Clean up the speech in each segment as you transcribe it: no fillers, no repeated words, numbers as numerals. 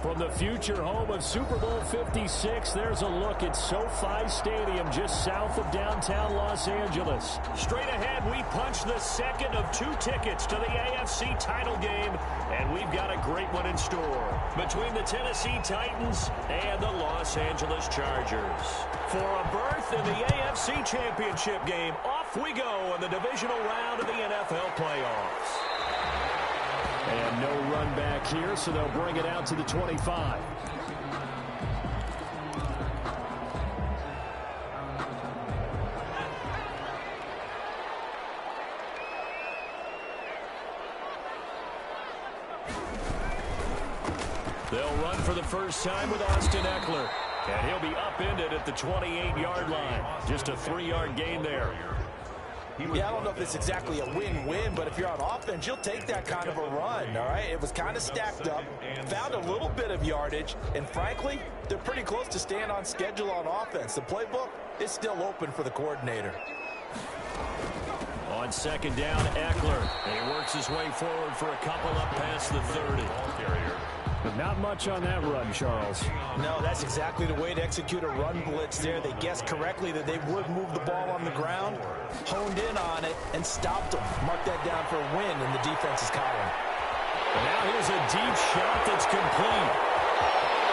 From the future home of Super Bowl 56, there's a look at SoFi Stadium just south of downtown Los Angeles. Straight ahead, we punch the second of 2 tickets to the AFC title game, and we've got a great one in store between the Tennessee Titans and the Los Angeles Chargers. For a berth in the AFC Championship game, off we go in the divisional round of the NFL playoffs. And no run back here, so they'll bring it out to the 25. They'll run for the first time with Austin Eckler. And he'll be upended at the 28-yard line. Just a 3-yard gain there. Yeah, I don't know if it's exactly a win-win, but if you're on offense, you'll take that kind of a run, all right? It was kind of stacked up, found a little bit of yardage, and frankly, they're pretty close to staying on schedule on offense. The playbook is still open for the coordinator. On second down, Eckler. And he works his way forward for a couple up past the 30. But not much on that run, Charles. No, that's exactly the way to execute a run blitz there. They guessed correctly that they would move the ball on the ground, honed in on it, and stopped them. Mark that down for a win in the defense's column. And now here's a deep shot that's complete.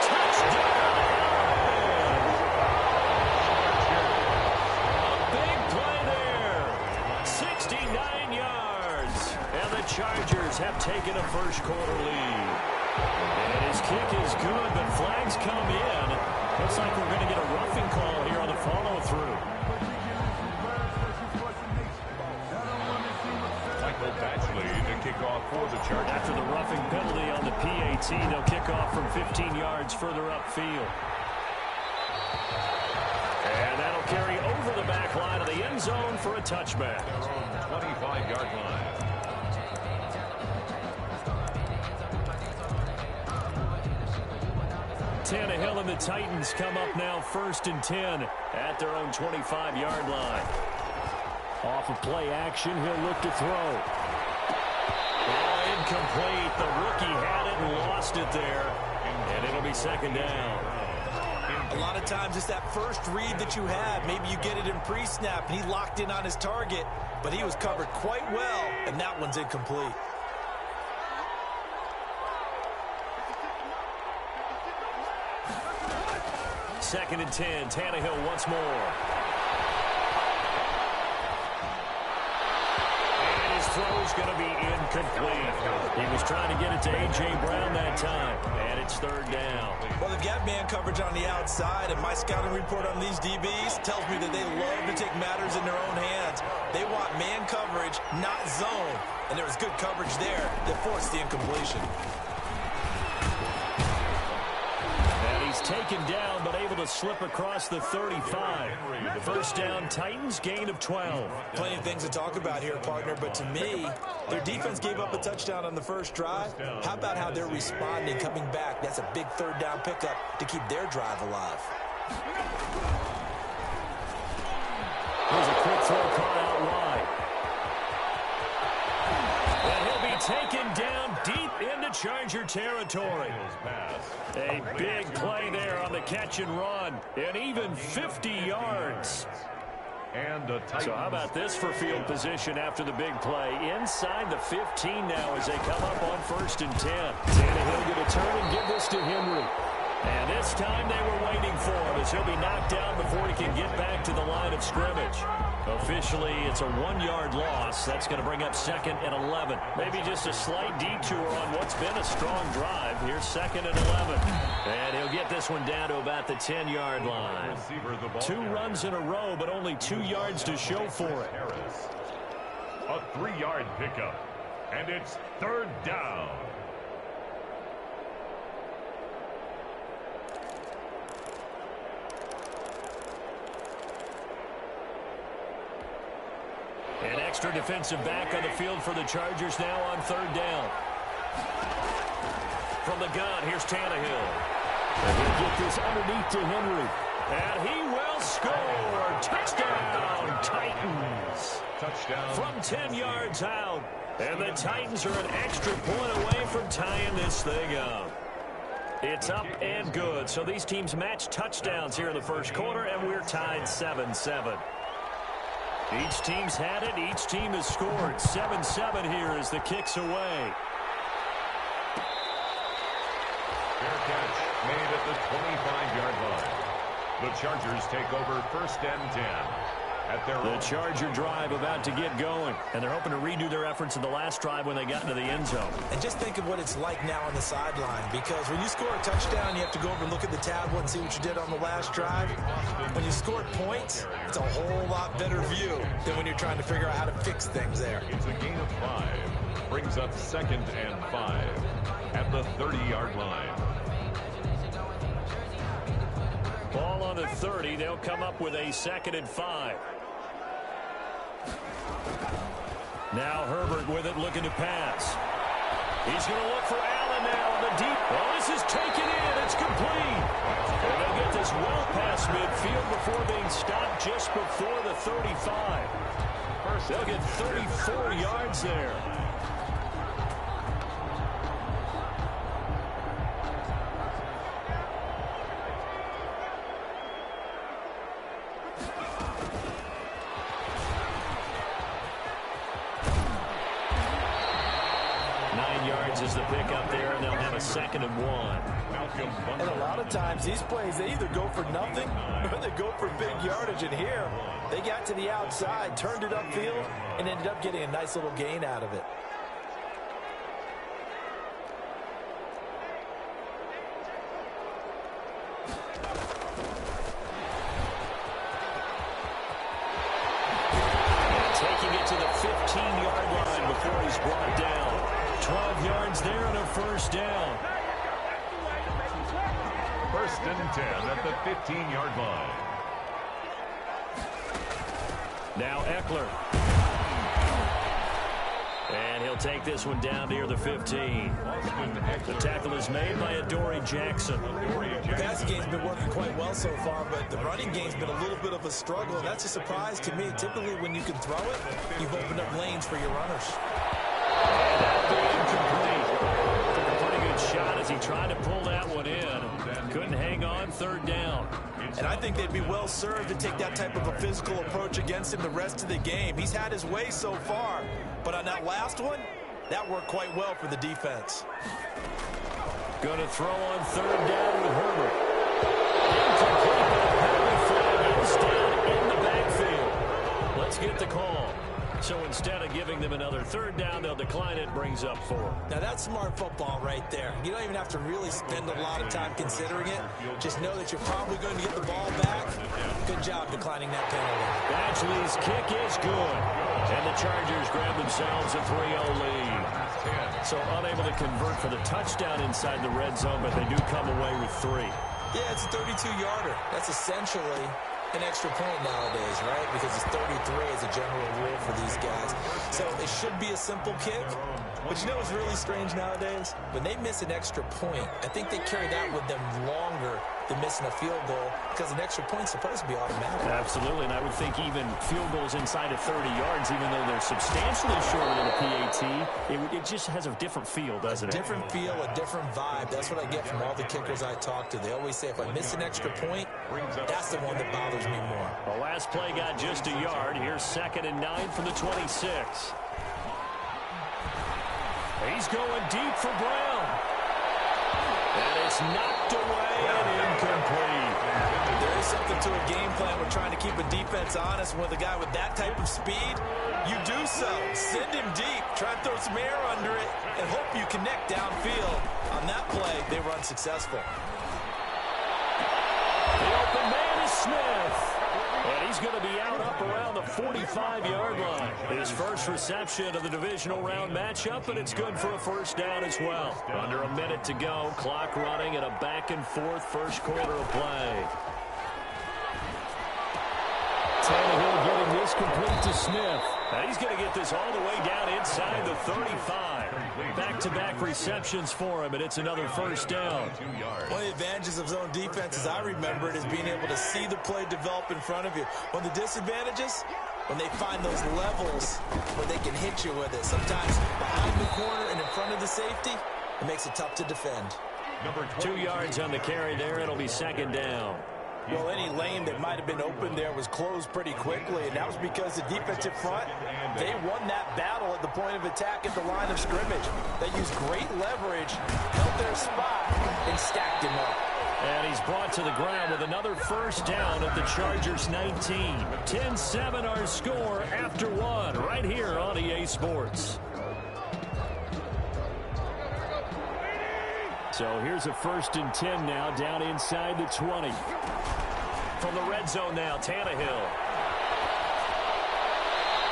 Touchdown! A big play there. 69 yards. And the Chargers have taken a first-quarter lead. And his kick is good, but flags come in. Looks like we're going to get a roughing call here on the follow-through. Michael Batchley to kick off for the Chargers. After the roughing penalty on the PAT, they'll kick off from 15 yards further upfield. And that'll carry over the back line of the end zone for a touchback. 25-yard line. Tannehill and the Titans come up now 1st and 10 at their own 25-yard line. Off of play action, he'll look to throw. Oh, incomplete. The rookie had it and lost it there. And it'll be second down. A lot of times it's that first read that you have. Maybe you get it in pre-snap, and he locked in on his target, but he was covered quite well, and that one's incomplete. Second and 10, Tannehill once more. And his throw's going to be incomplete. He was trying to get it to A.J. Brown that time, and it's third down. Well, they've got man coverage on the outside, and my scouting report on these DBs tells me that they love to take matters in their own hands. They want man coverage, not zone, and there was good coverage there that forced the incompletion. Taken down, but able to slip across the 35. First down, Titans, gain of 12. Plenty of things to talk about here, partner, but to me, their defense gave up a touchdown on the first drive. How about how they're responding, coming back? That's a big third down pickup to keep their drive alive. Here's a quick throw caught out wide. And he'll be taken down deep into Charger territory. A big play there on the catch and run, and even 50 yards. So how about this for field position after the big play? Inside the 15 now as they come up on 1st and 10. Tannehill going to turn and give this to Henry. And this time they were waiting for him as he'll be knocked down before he can get back to the line of scrimmage. Officially, it's a 1-yard loss. That's going to bring up 2nd and 11. Maybe just a slight detour on what's been a strong drive. Here's 2nd and 11. And he'll get this one down to about the 10-yard line. 2 runs in a row, but only 2 yards to show for it. A 3-yard pickup. And it's third down. An extra defensive back on the field for the Chargers now on 3rd down. From the gun, here's Tannehill. And he'll get this underneath to Henry. And he will score. Touchdown, Titans. Touchdown. From 10 yards out. And the Titans are an extra point away from tying this thing up. It's up and good. So these teams match touchdowns here in the first quarter, and we're tied 7-7. Each team's had it. Each team has scored. 7-7 here as the kick's away. Fair catch made at the 25-yard line. The Chargers take over 1st and 10. The Charger drive about to get going, and they're hoping to redo their efforts in the last drive when they got into the end zone. And just think of what it's like now on the sideline, because when you score a touchdown, you have to go over and look at the tablet and see what you did on the last drive. When you scored points, it's a whole lot better view than when you're trying to figure out how to fix things there. It's a gain of 5. Brings up 2nd and 5 at the 30-yard line. Ball on the 30. They'll come up with a 2nd and 5. Now Herbert with it, looking to pass. He's going to look for Allen now in the deep. Oh, this is taken in. It's complete. And they'll get this well past midfield before being stopped just before the 35. They'll get 34 yards there. Is the pick up there, and they'll have a 2nd and 1. And a lot of times these plays, they either go for nothing or they go for big yardage. And here, they got to the outside, turned it upfield, and ended up getting a nice little gain out of it. And taking it to the 15-yard line before he's brought down. 12 yards there and a 1st down. 1st and 10 at the 15-yard line. Now Eckler. And he'll take this one down near the 15. The tackle is made by Adoree Jackson. The passing game's been working quite well so far, but the running game's been a little bit of a struggle, and that's a surprise to me. Typically, when you can throw it, you've opened up lanes for your runners. And that'll be incomplete. Took a pretty good shot as he tried to pull that one in. Couldn't hang on. 3rd down. And I think they'd be well served to take that type of a physical approach against him the rest of the game. He's had his way so far, but on that last one, that worked quite well for the defense. Going to throw on 3rd down with Herbert. Incomplete, but a penalty flag is down in the backfield. Let's get the call. So instead of giving them another 3rd down, they'll decline it, brings up 4. Now that's smart football right there. You don't even have to really spend a lot of time considering it. Just know that you're probably going to get the ball back. Good job declining that penalty. Badgley's kick is good. And the Chargers grab themselves a 3-0 lead. So unable to convert for the touchdown inside the red zone, but they do come away with 3. Yeah, it's a 32-yarder. That's essentially an extra point nowadays, right? Because it's 33 as a general rule for these guys. So it should be a simple kick. But you know what's really strange nowadays? When they miss an extra point, I think they carry that with them longer than missing a field goal, because an extra point's supposed to be automatic. Absolutely, and I would think even field goals inside of 30 yards, even though they're substantially shorter than a PAT, it just has a different feel, doesn't it? A different feel, a different vibe. That's what I get from all the kickers I talk to. They always say if I miss an extra point, that's the one that bothers me more. The last play got just a yard. Here's 2nd and 9 from the 26. He's going deep for Brown. And it's knocked away and incomplete. There is something to a game plan. We're trying to keep a defense honest. With a guy with that type of speed, you do so. Send him deep. Try and throw some air under it and hope you connect downfield. On that play, they were unsuccessful. The open man is Smith. And he's going to be out up around the 45-yard line. His first reception of the divisional round matchup, and it's good for a 1st down as well. Under a minute to go, clock running, and a back-and-forth first quarter of play. Tannehill getting this complete to Smith. And he's going to get this all the way down inside the 35. Back-to-back receptions for him, and it's another 1st down. One of the advantages of zone defense, as I remember it, is being able to see the play develop in front of you. One of the disadvantages, when they find those levels where they can hit you with it. Sometimes behind the corner and in front of the safety, it makes it tough to defend. 2 yards on the carry there. It'll be second down. Well, any lane that might have been open there was closed pretty quickly, and that was because the defensive front, they won that battle at the point of attack at the line of scrimmage. They used great leverage, held their spot, and stacked him up. And he's brought to the ground with another first down at the Chargers 19. 10-7 our score after one right here on EA Sports. So here's a 1st and 10 now down inside the 20. From the red zone now, Tannehill.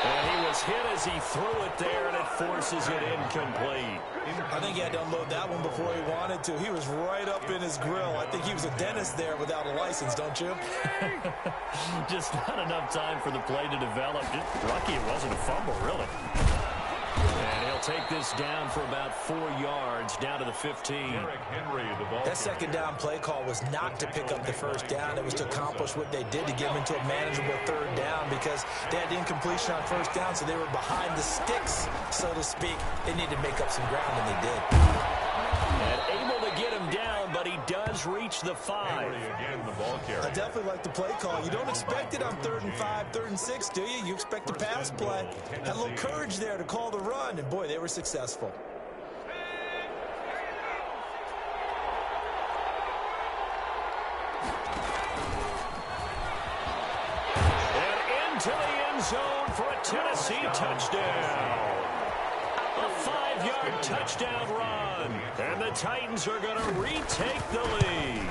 And he was hit as he threw it there, and it forces it incomplete. I think he had to unload that one before he wanted to. He was right up in his grill. I think he was a dentist there without a license, don't you? Just not enough time for the play to develop. Just lucky it wasn't a fumble, really. And he'll take this down for about 4 yards, down to the 15. That second down play call was not to pick up the first down. It was to accomplish what they did, to get them into a manageable 3rd down, because they had the incompletion on first down, so they were behind the sticks, so to speak. They needed to make up some ground, and they did. And able to get him down, but he does reach the 5. I definitely like the play call. You don't expect it on 3rd and 5, 3rd and 6, do you? You expect a pass play. Had a little courage there to call the run, and boy, they were successful. And into the end zone for a Tennessee touchdown. A 5-yard touchdown run. And the Titans are going to retake the lead.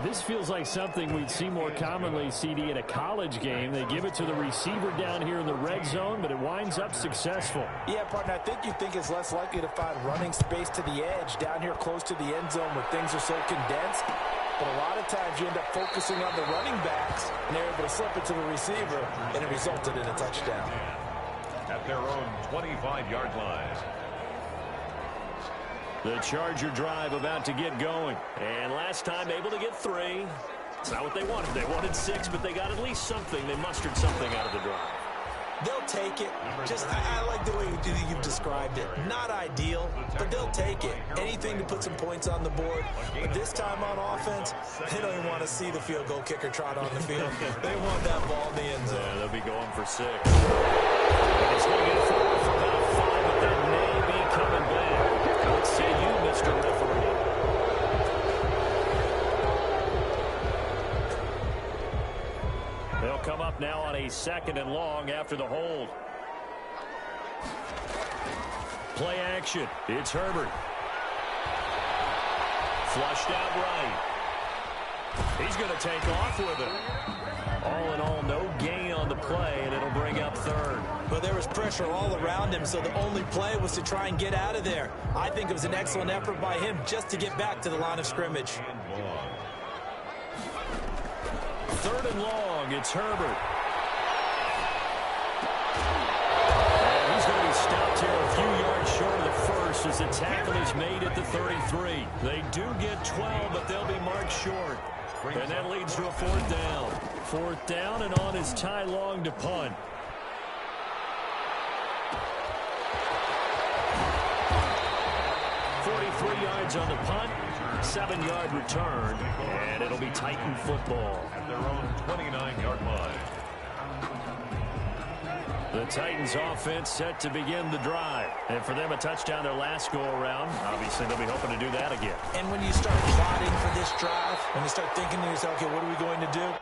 This feels like something we'd see more commonly, CD, in a college game. They give it to the receiver down here in the red zone, but it winds up successful. Yeah, partner, I think you think it's less likely to find running space to the edge down here close to the end zone where things are so condensed. But a lot of times you end up focusing on the running backs, and they're able to slip it to the receiver, and it resulted in a touchdown. At their own 25-yard line. The Charger drive about to get going. And last time able to get 3. It's not what they wanted. They wanted 6, but they got at least something. They mustered something out of the drive. They'll take it. Just, I like the way you've described it. Not ideal, but they'll take it. Anything to put some points on the board. But this time on offense, they don't even want to see the field goal kicker trot on the field. They want that ball in the end zone. Yeah, they'll be going for 6. It's going to get forward for about 5, but that may be coming back. What say you, Mr. Referee? They'll come up now on a 2nd and long after the hold. Play action. It's Herbert. Flushed out right. He's going to take off with it. All in all, no gain on the play, and it'll bring up 3rd. But there was pressure all around him, so the only play was to try and get out of there. I think it was an excellent effort by him just to get back to the line of scrimmage. 3rd and long, it's Herbert. And he's going to be stopped here a few yards short of the first as the tackle is made at the 33. They do get 12, but they'll be marked short. And that leads to a 4th down. 4th down, and on is Ty Long to punt. Yards on the punt, 7-yard return, and it'll be Titan football. At their own 29-yard line. The Titans offense set to begin the drive. And for them, a touchdown their last go-around. Obviously, they'll be hoping to do that again. And when you start plotting for this drive, when you start thinking to yourself, okay, what are we going to do?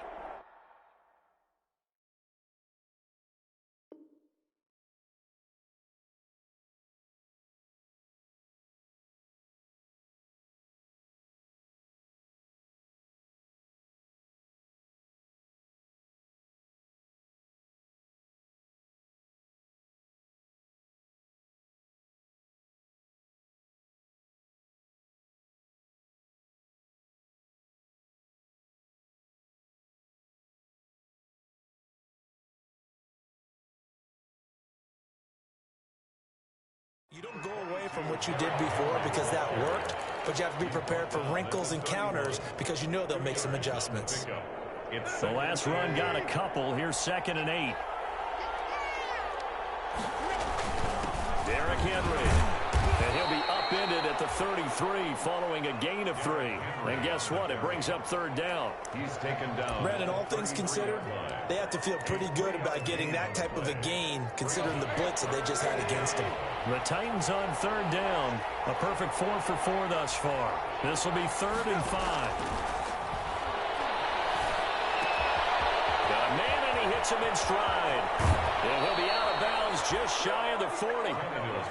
You don't go away from what you did before because that worked, but you have to be prepared for wrinkles and counters because you know they'll make some adjustmends. The last run got a couple. Here's 2nd and 8. Derrick Henry. And he'll be upended at at the 33 following a gain of 3. And guess what? It brings up third down. He's taken down. Brandon, all things considered, they have to feel pretty good about getting that type of a gain considering the blitz that they just had against them. The Titans on third down. A perfect 4 for 4 thus far. This will be 3rd and 5. Got a man, and he hits him in stride. And he'll be out of bounds just shy of the 40.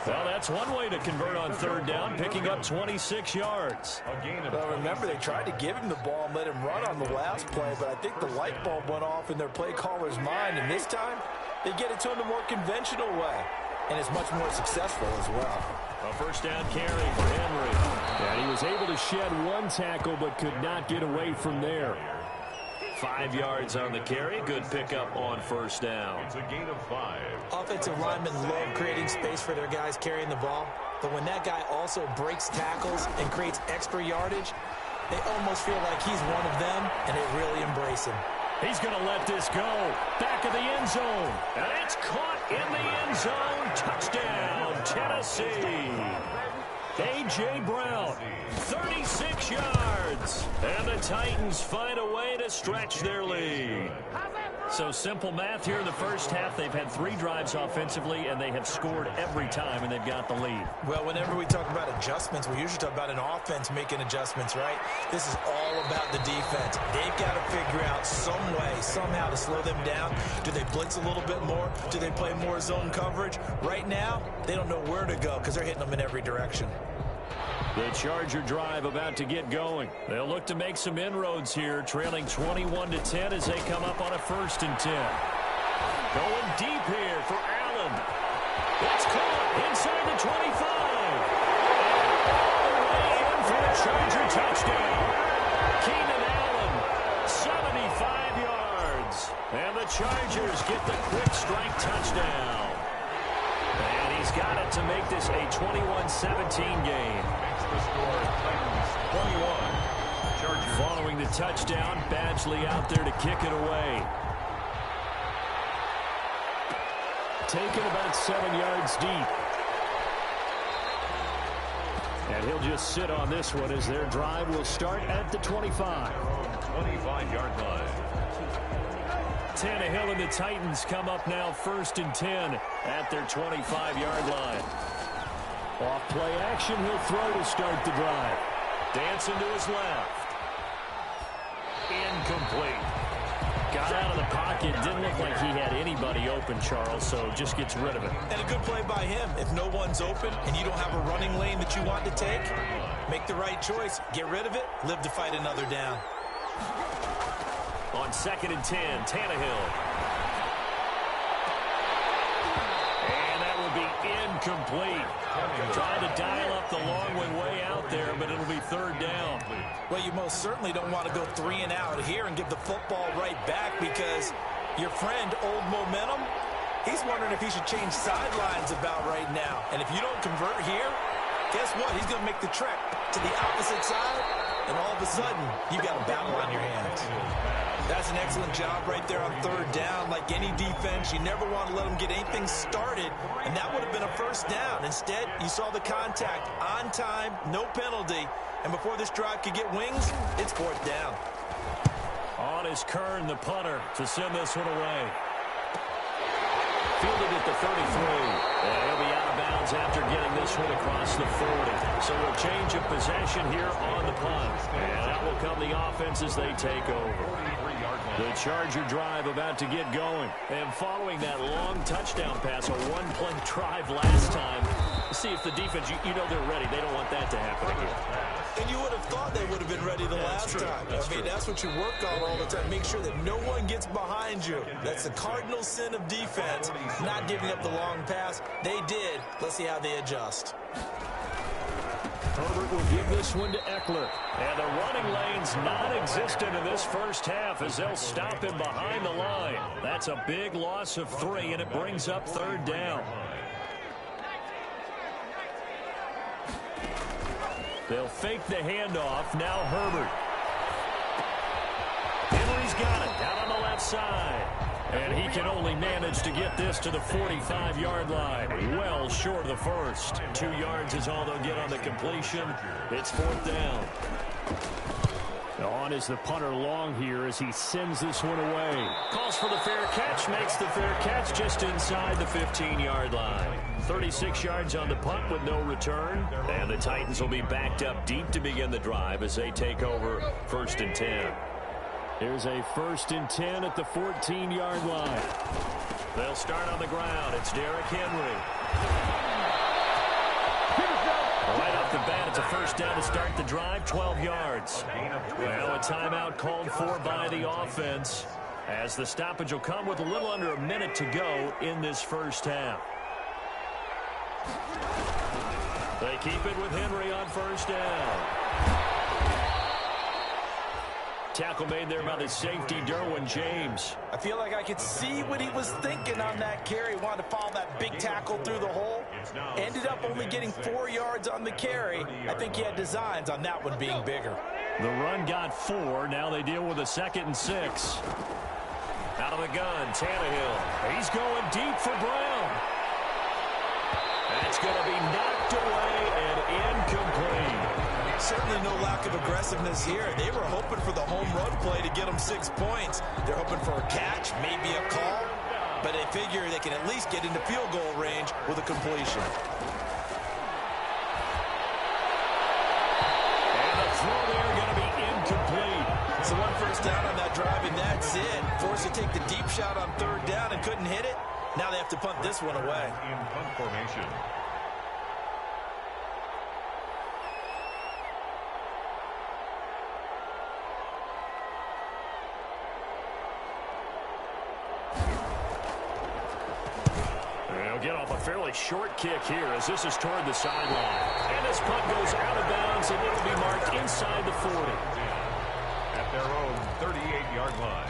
Well, that's one way to convert on third down, picking up 26 yards. Well, remember, they tried to give him the ball and let him run on the last play, but I think the light bulb went off in their play caller's mind, and this time they get it to him the more conventional way, and it's much more successful as well. A first down carry for Henry. And he was able to shed one tackle but could not get away from there. 5 yards on the carry. Good pickup on first down. It's a gain of 5. Offensive linemen love creating space for their guys carrying the ball, but when that guy also breaks tackles and creates extra yardage, they almost feel like he's one of them, and they really embrace him. He's going to let this go. Back of the end zone. And it's caught in the end zone. Touchdown, Tennessee. A.J. Brown, 36 yards. And the Titans find a way to stretch their lead. So simple math here in the first half. They've had 3 drives offensively, and they have scored every time, and they've got the lead. Well, whenever we talk about adjustments, we usually talk about an offense making adjustments, right? This is all about the defense. They've got to figure out some way, somehow to slow them down. Do they blitz a little bit more? Do they play more zone coverage? Right now, they don't know where to go because they're hitting them in every direction. The Charger drive about to get going. They'll look to make some inroads here, trailing 21-10 as they come up on a 1st and 10. Going deep here for Allen. It's caught inside the 25. And all the way in for the Charger touchdown. Keenan Allen, 75 yards. And the Chargers get the quick strike touchdown. And he's got it to make this a 21-17 game. The score, Titans 21. Chargers. Following the touchdown, Badgley out there to kick it away. Taken about 7 yards deep. And he'll just sit on this one as their drive will start at the 25. 25-yard line. Tannehill and the Titans come up now 1st and 10 at their 25-yard line. Off play action, he'll throw to start the drive. Dancing to his left. Incomplete. Got out of the pocket. Didn't look like he had anybody open, Charles, so just gets rid of it. And a good play by him. If no one's open and you don't have a running lane that you want to take, make the right choice. Get rid of it. Live to fight another down. On 2nd and 10, Tannehill. And that will be incomplete. Trying to dial up the long one way out there, but it'll be 3rd down. Well, you most certainly don't want to go 3 and out here and give the football right back because your friend, Old Momentum, he's wondering if he should change sidelines about right now. And if you don't convert here, guess what? He's going to make the trek to the opposite side, and all of a sudden, you've got a battle on your hands. That's an excellent job right there on 3rd down. Like any defense, you never want to let them get anything started, and that would have been a 1st down. Instead, you saw the contact on time, no penalty, and before this drive could get wings, it's 4th down. On is Kern, the punter, to send this one away. Fielded at the 33. And he'll be out of bounds after getting this one across the 40. So a change of possession here on the punt. And that will come the offense as they take over. The Charger drive about to get going. And following that long touchdown pass, a one-play drive last time, see if the defense, you know they're ready. They don't want that to happen again. And you would have thought they would have been ready the last time. That's what you work on all the time. Make sure that no one gets behind you. That's the cardinal sin of defense, not giving up the long pass. They did. Let's see how they adjust. Herbert will give this one to Eckler. And the running lane's non-existent in this first half as they'll stop him behind the line. That's a big loss of 3, and it brings up 3rd down. They'll fake the handoff. Now Herbert. Henry's got it. Out on the left side. And he can only manage to get this to the 45-yard line. Well short of the first. 2 yards is all they'll get on the completion. It's 4th down. On is the punter long here as he sends this one away. Calls for the fair catch, makes the fair catch just inside the 15-yard line. 36 yards on the punt with no return. And the Titans will be backed up deep to begin the drive as they take over 1st and 10. Here's a 1st and 10 at the 14-yard line. They'll start on the ground. It's Derrick Henry. Right off the bat, it's a 1st down to start the drive, 12 yards. Well, a timeout called for by the offense as the stoppage will come with a little under a minute to go in this 1st half. They keep it with Henry on 1st down. Tackle made there by the safety, Derwin James. I feel like I could see what he was thinking on that carry. Wanted to follow that big tackle through the hole. Ended up only getting 4 yards on the carry. I think he had designs on that one being bigger. The run got 4. Now they deal with a 2nd and 6. Out of the gun, Tannehill. He's going deep for Brown. That's going to be knocked away and incomplete. Certainly no lack of aggressiveness here. They were hoping for the home run play to get them 6 points. They're hoping for a catch, maybe a call, but they figure they can at least get into field goal range with a completion. And the throw there going to be incomplete. So 1 first down on that drive, and that's it. Forced to take the deep shot on 3rd down and couldn't hit it. Now they have to punt this one away. In punt formation. Get off a fairly short kick here as this is toward the sideline. And this punt goes out of bounds and it'll be marked inside the 40. At their own 38-yard line.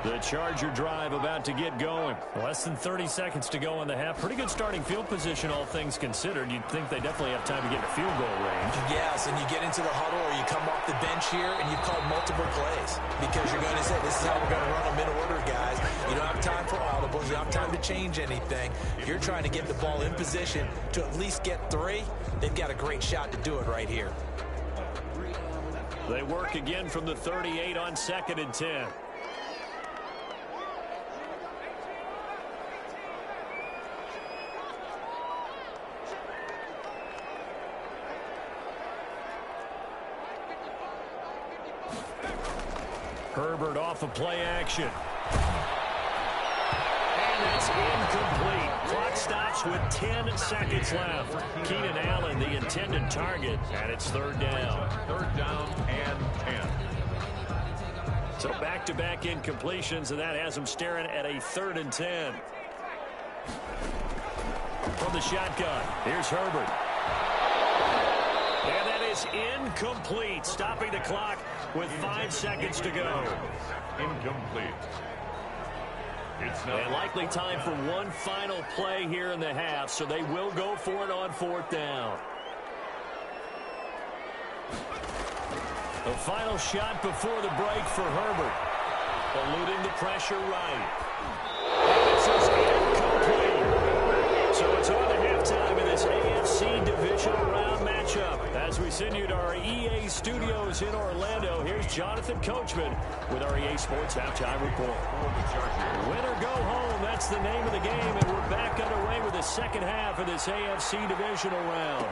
The Charger drive about to get going. Less than 30 seconds to go in the half. Pretty good starting field position, all things considered. You'd think they definitely have time to get to field goal range. Yes, and you get into the huddle or you come off the bench here and you've called multiple plays because you're going to say, this is how we're going to run them in order, guys. You don't have time for audibles. You don't have time to change anything. You're trying to get the ball in position to at least get 3. They've got a great shot to do it right here. They work again from the 38 on 2nd and 10. Herbert off of play action. And it's incomplete. Clock stops with 10 seconds left. Keenan Allen, the intended target, and it's 3rd down. 3rd down and 10. So back-to-back incompletions, and that has them staring at a 3rd and 10. From the shotgun, here's Herbert. And that is incomplete, stopping the clock with 5 seconds to go. Incomplete. It's now and likely time for one final play here in the half, so they will go for it on 4th down. The final shot before the break for Herbert. Eluding the pressure right. And this is incomplete. So it's on to halftime in this AFC divisional round matchup. As we send you to our EA studios in Orlando, here's Jonathan Coachman with our EA Sports Halftime Report. Win or go home, that's the name of the game, and we're back underway with the 2nd half of this AFC divisional round.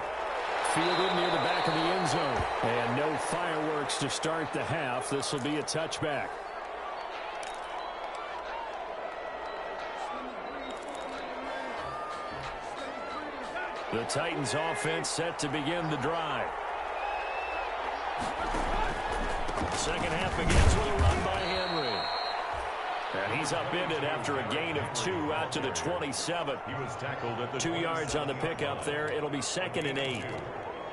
Fielded near the back of the end zone. And no fireworks to start the half. This will be a touchback. The Titans offense set to begin the drive. Second half begins with a run by Henry. And he's upended after a gain of 2 out to the 27. He was tackled at the 2 yards on the pickup there. It'll be 2nd and 8.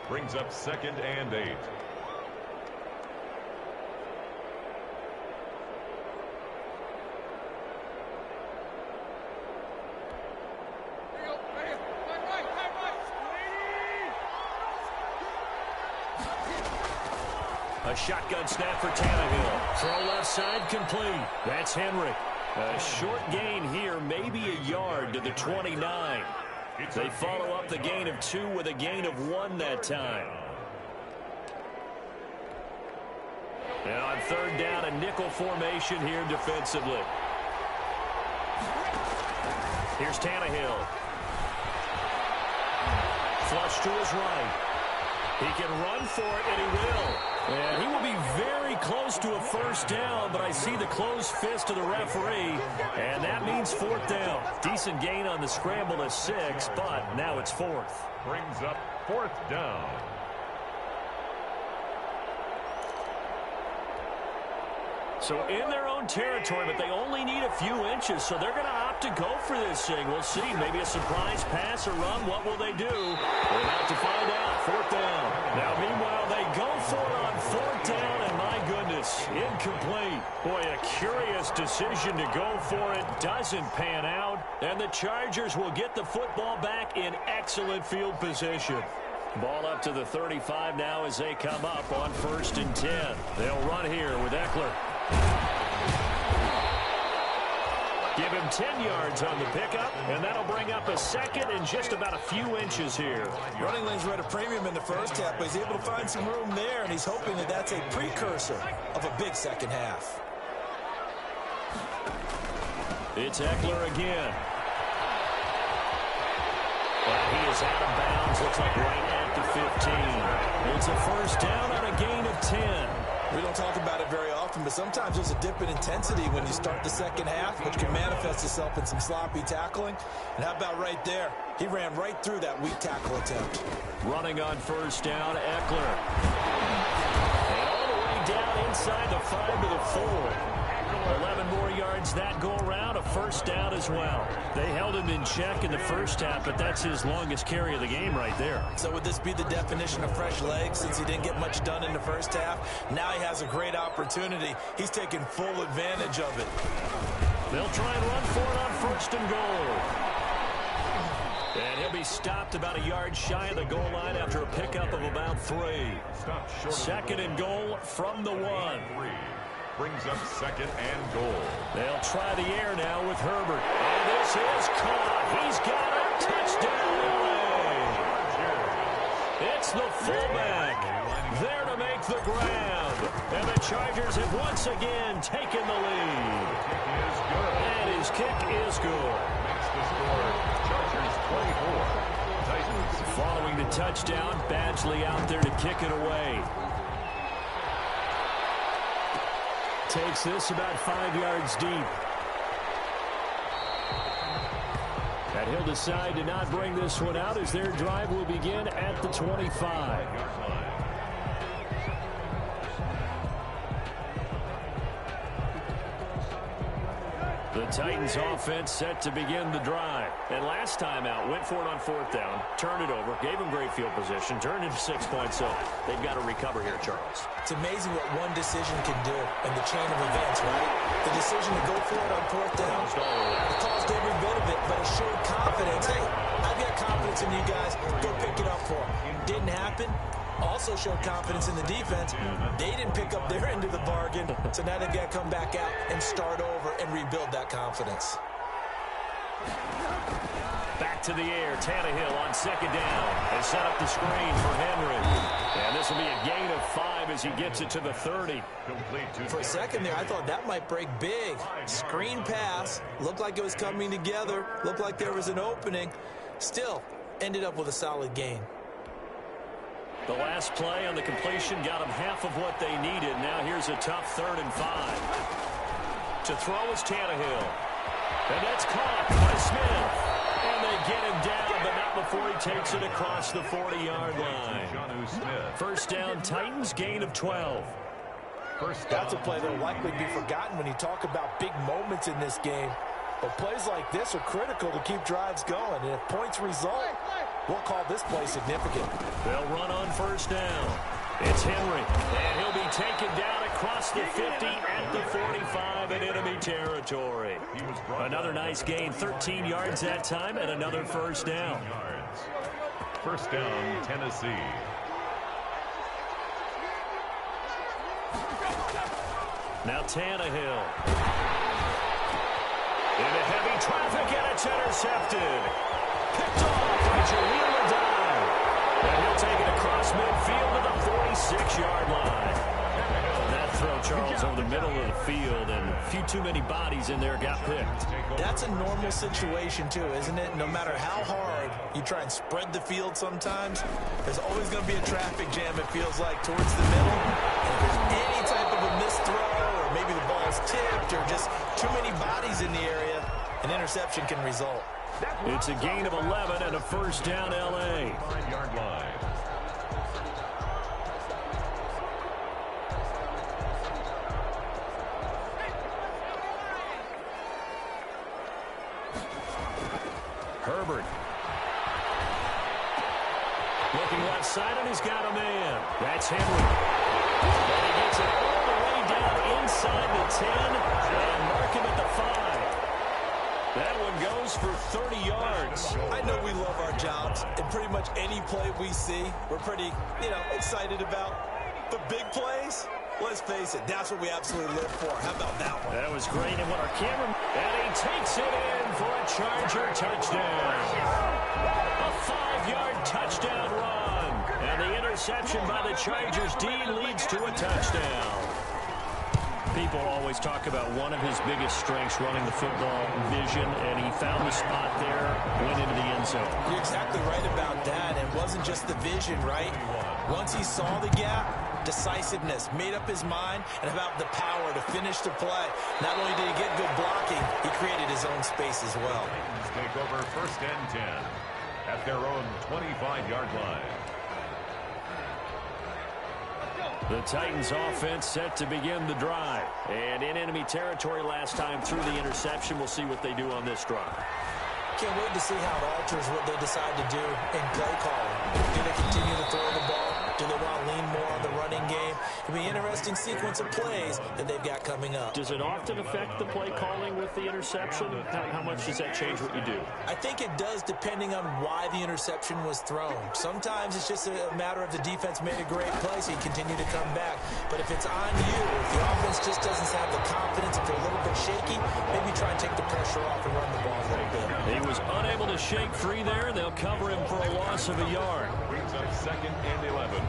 Brings up 2nd and 8. A shotgun snap for Tannehill. Throw left side complete. That's Henry. A short gain here, maybe a yard to the 29. They follow up the gain of 2 with a gain of 1 that time. Now on third down, a nickel formation here defensively. Here's Tannehill. Flush to his right. He can run for it, and he will. And he will be very close to a first down, but I see the closed fist of the referee, and that means fourth down. Decent gain on the scramble of 6, but now it's fourth. Brings up fourth down. So in their own territory, but they only need a few inches, so they're going to opt to go for this thing. We'll see. Maybe a surprise pass or run. What will they do? We're about to find out. Fourth down. Now, meanwhile, they go for it on fourth down, and my goodness, incomplete. Boy, a curious decision to go for it. Doesn't pan out, and the Chargers will get the football back in excellent field position. Ball up to the 35 now as they come up on 1st and 10. They'll run here with Eckler. Give him 10 yards on the pickup, and that'll bring up a second and just about a few inches here. Running lanes were at a premium in the first half, but he's able to find some room there, and he's hoping that that's a precursor of a big second half. It's Eckler again. Well, he is out of bounds. Looks like right at the 15. It's a first down on a gain of 10. We don't talk about it very often, but sometimes there's a dip in intensity when you start the second half, which can manifest itself in some sloppy tackling. And how about right there? He ran right through that weak tackle attempt. Running on first down, Eckler. And all the way down inside the 5 to the 4. 11 more yards that go around, a first down as well. They held him in check in the first half, but that's his longest carry of the game right there. So would this be the definition of fresh legs since he didn't get much done in the first half? Now he has a great opportunity. He's taking full advantage of it. They'll try and run for it on 1st and goal. And he'll be stopped about a yard shy of the goal line after a pickup of about 3. 2nd and goal from the 1. Brings up 2nd and goal. They'll try the air now with Herbert. And this is caught. He's got a touchdown. It's the fullback there to make the grab. And the Chargers have once again taken the lead. And his kick is good. Makes the score Chargers 24. Titans. Following the touchdown, Badgley out there to kick it away. Takes this about 5 yards deep. And he'll decide to not bring this one out as their drive will begin at the 25. The Titans offense set to begin the drive. And last time out, went for it on 4th down, turned it over, gave them great field position, turned into 6 points, so they've got to recover here, Charles. It's amazing what one decision can do in the chain of events, right? The decision to go for it on 4th down, it caused every bit of it, but it showed confidence. Hey, I've got confidence in you guys. Go pick it up for them. Didn't happen. Also showed confidence in the defense. They didn't pick up their end of the bargain, so now they've got to come back out and start over and rebuild that confidence. Back to the air. Tannehill on 2nd down. They set up the screen for Henry. And this will be a gain of 5 as he gets it to the 30. For a second there, I thought that might break big. Screen pass. Looked like it was coming together. Looked like there was an opening. Still, ended up with a solid gain. The last play on the completion got them half of what they needed. Now here's a tough 3rd and 5. To throw is Tannehill. And that's caught by Smith. And they get him down, but not before he takes it across the 40-yard line. First down, Titans, gain of 12. That's a play that will likely be forgotten when you talk about big moments in this game. But plays like this are critical to keep drives going. And if points result, we'll call this play significant. They'll run on 1st down. It's Henry. And he'll be taken down across the 50 at the 45 in enemy territory. Another nice gain, 13 yards that time, and another first down. First down, Tennessee. Now Tannehill. Into heavy traffic, and it's intercepted. Picked off by Jaleel Adai. And he'll take it across midfield to the 46-yard line. That throw, Charles, over the middle of the field, and a few too many bodies in there got picked. That's a normal situation, too, isn't it? No matter how hard you try and spread the field sometimes, there's always going to be a traffic jam, it feels like, towards the middle. And if there's any type of a missed throw, or maybe the ball's tipped, or just too many bodies in the area, an interception can result. It's a gain of 11 and a first down, L.A. 5-yard line. Herbert. Looking left side, and he's got a man. That's Henry. And he gets it all the way down inside the 10 and mark him at the 5. That one goes for 30 yards. I know we love our jobs, and pretty much any play we see, we're pretty, excited about. The big plays, let's face it, that's what we absolutely live for. How about that one? That was great, and what our camera... And he takes it in for a Charger touchdown. A 5-yard touchdown run. And the interception by the Chargers D leads to a touchdown. People always talk about one of his biggest strengths, running the football, vision, and he found the spot there, went into the end zone. You're exactly right about that. It wasn't just the vision, right? Once he saw the gap, decisiveness, made up his mind, and about the power to finish the play. Not only did he get good blocking, he created his own space as well. Titans take over first and 10 at their own 25-yard line. The Titans offense set to begin the drive. And in enemy territory last time through the interception. We'll see what they do on this drive. Can't wait to see how it alters what they decide to do in play calling. Do they continue to throw the ball? Do they want to lean more on the running game? It'll be an interesting sequence of plays that they've got coming up. Does it often affect the play calling with the interception? How much does that change what you do? I think it does, depending on why the interception was thrown. Sometimes it's just a matter of the defense made a great play, so you continue to come back. But if it's on you, if the offense just doesn't have the confidence, if they're a little bit shaky, maybe try and take the pressure off and run the ball a little bit. He was unable to shake free there. They'll cover him for a loss of a yard. Brings up second and 11.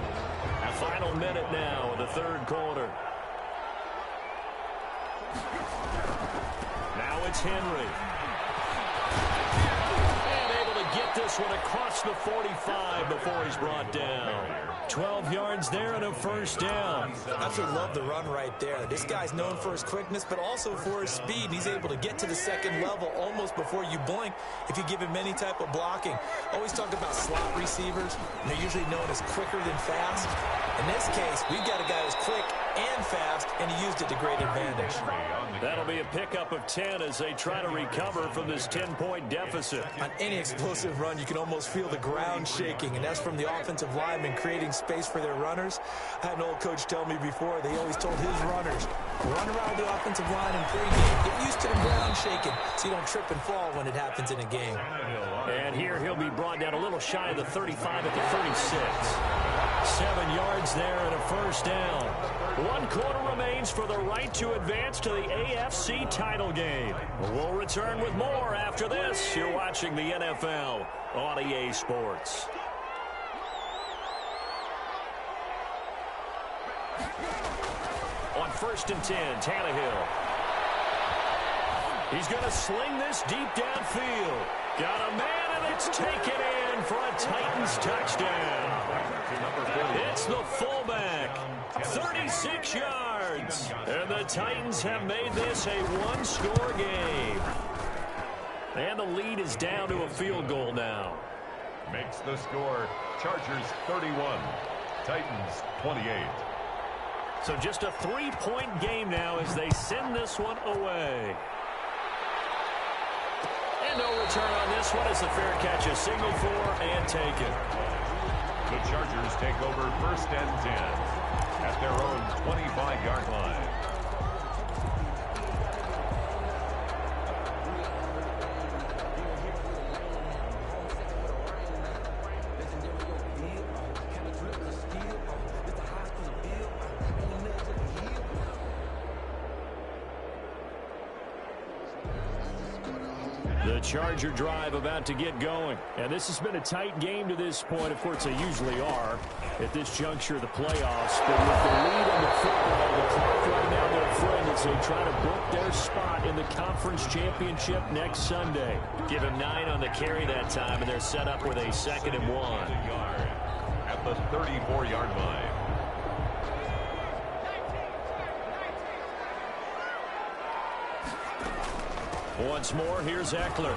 Final minute now of the third quarter. Now it's Henry. And able to get this one across the 45 before he's brought down. 12 yards there and a first down. Absolutely love the run right there. This guy's known for his quickness, but also for his speed. He's able to get to the second level almost before you blink if you give him any type of blocking. Always talk about slot receivers, and they're usually known as quicker than fast. In this case, we've got a guy who's quick and fast, and he used it to great advantage. That'll be a pickup of 10 as they try to recover from this 10-point deficit. On any explosive run, you can almost feel the ground shaking, and that's from the offensive linemen creating space for their runners. I had an old coach tell me before, they always told his runners, run around the offensive line in pregame. Get used to the ground shaking so you don't trip and fall when it happens in a game. And here he'll be brought down a little shy of the 35 at the 36. 7 yards there and a first down. 1 quarter remains for the right to advance to the AFC title game. We'll return with more after this. You're watching the NFL on EA Sports. On first and 10, Tannehill. He's going to sling this deep downfield. Got a man, and it's taken in for a Titans touchdown. It's the fullback. 36 yards. And the Titans have made this a one-score game. And the lead is down to a field goal now. Makes the score Chargers 31, Titans 28. So just a 3-point game now as they send this one away. And no return on this one as the fair catch is signaled for and taken. The Chargers take over first and 10 at their own 25-yard line. The Charger drive about to get going. And this has been a tight game to this point. Of course, they usually are at this juncture of the playoffs. But with the lead in the football, the clock right now, their friend, as they try to book their spot in the conference championship next Sunday. Give him 9 on the carry that time, and they're set up with a 2nd and 1. At the 34-yard line. Once more, here's Eckler.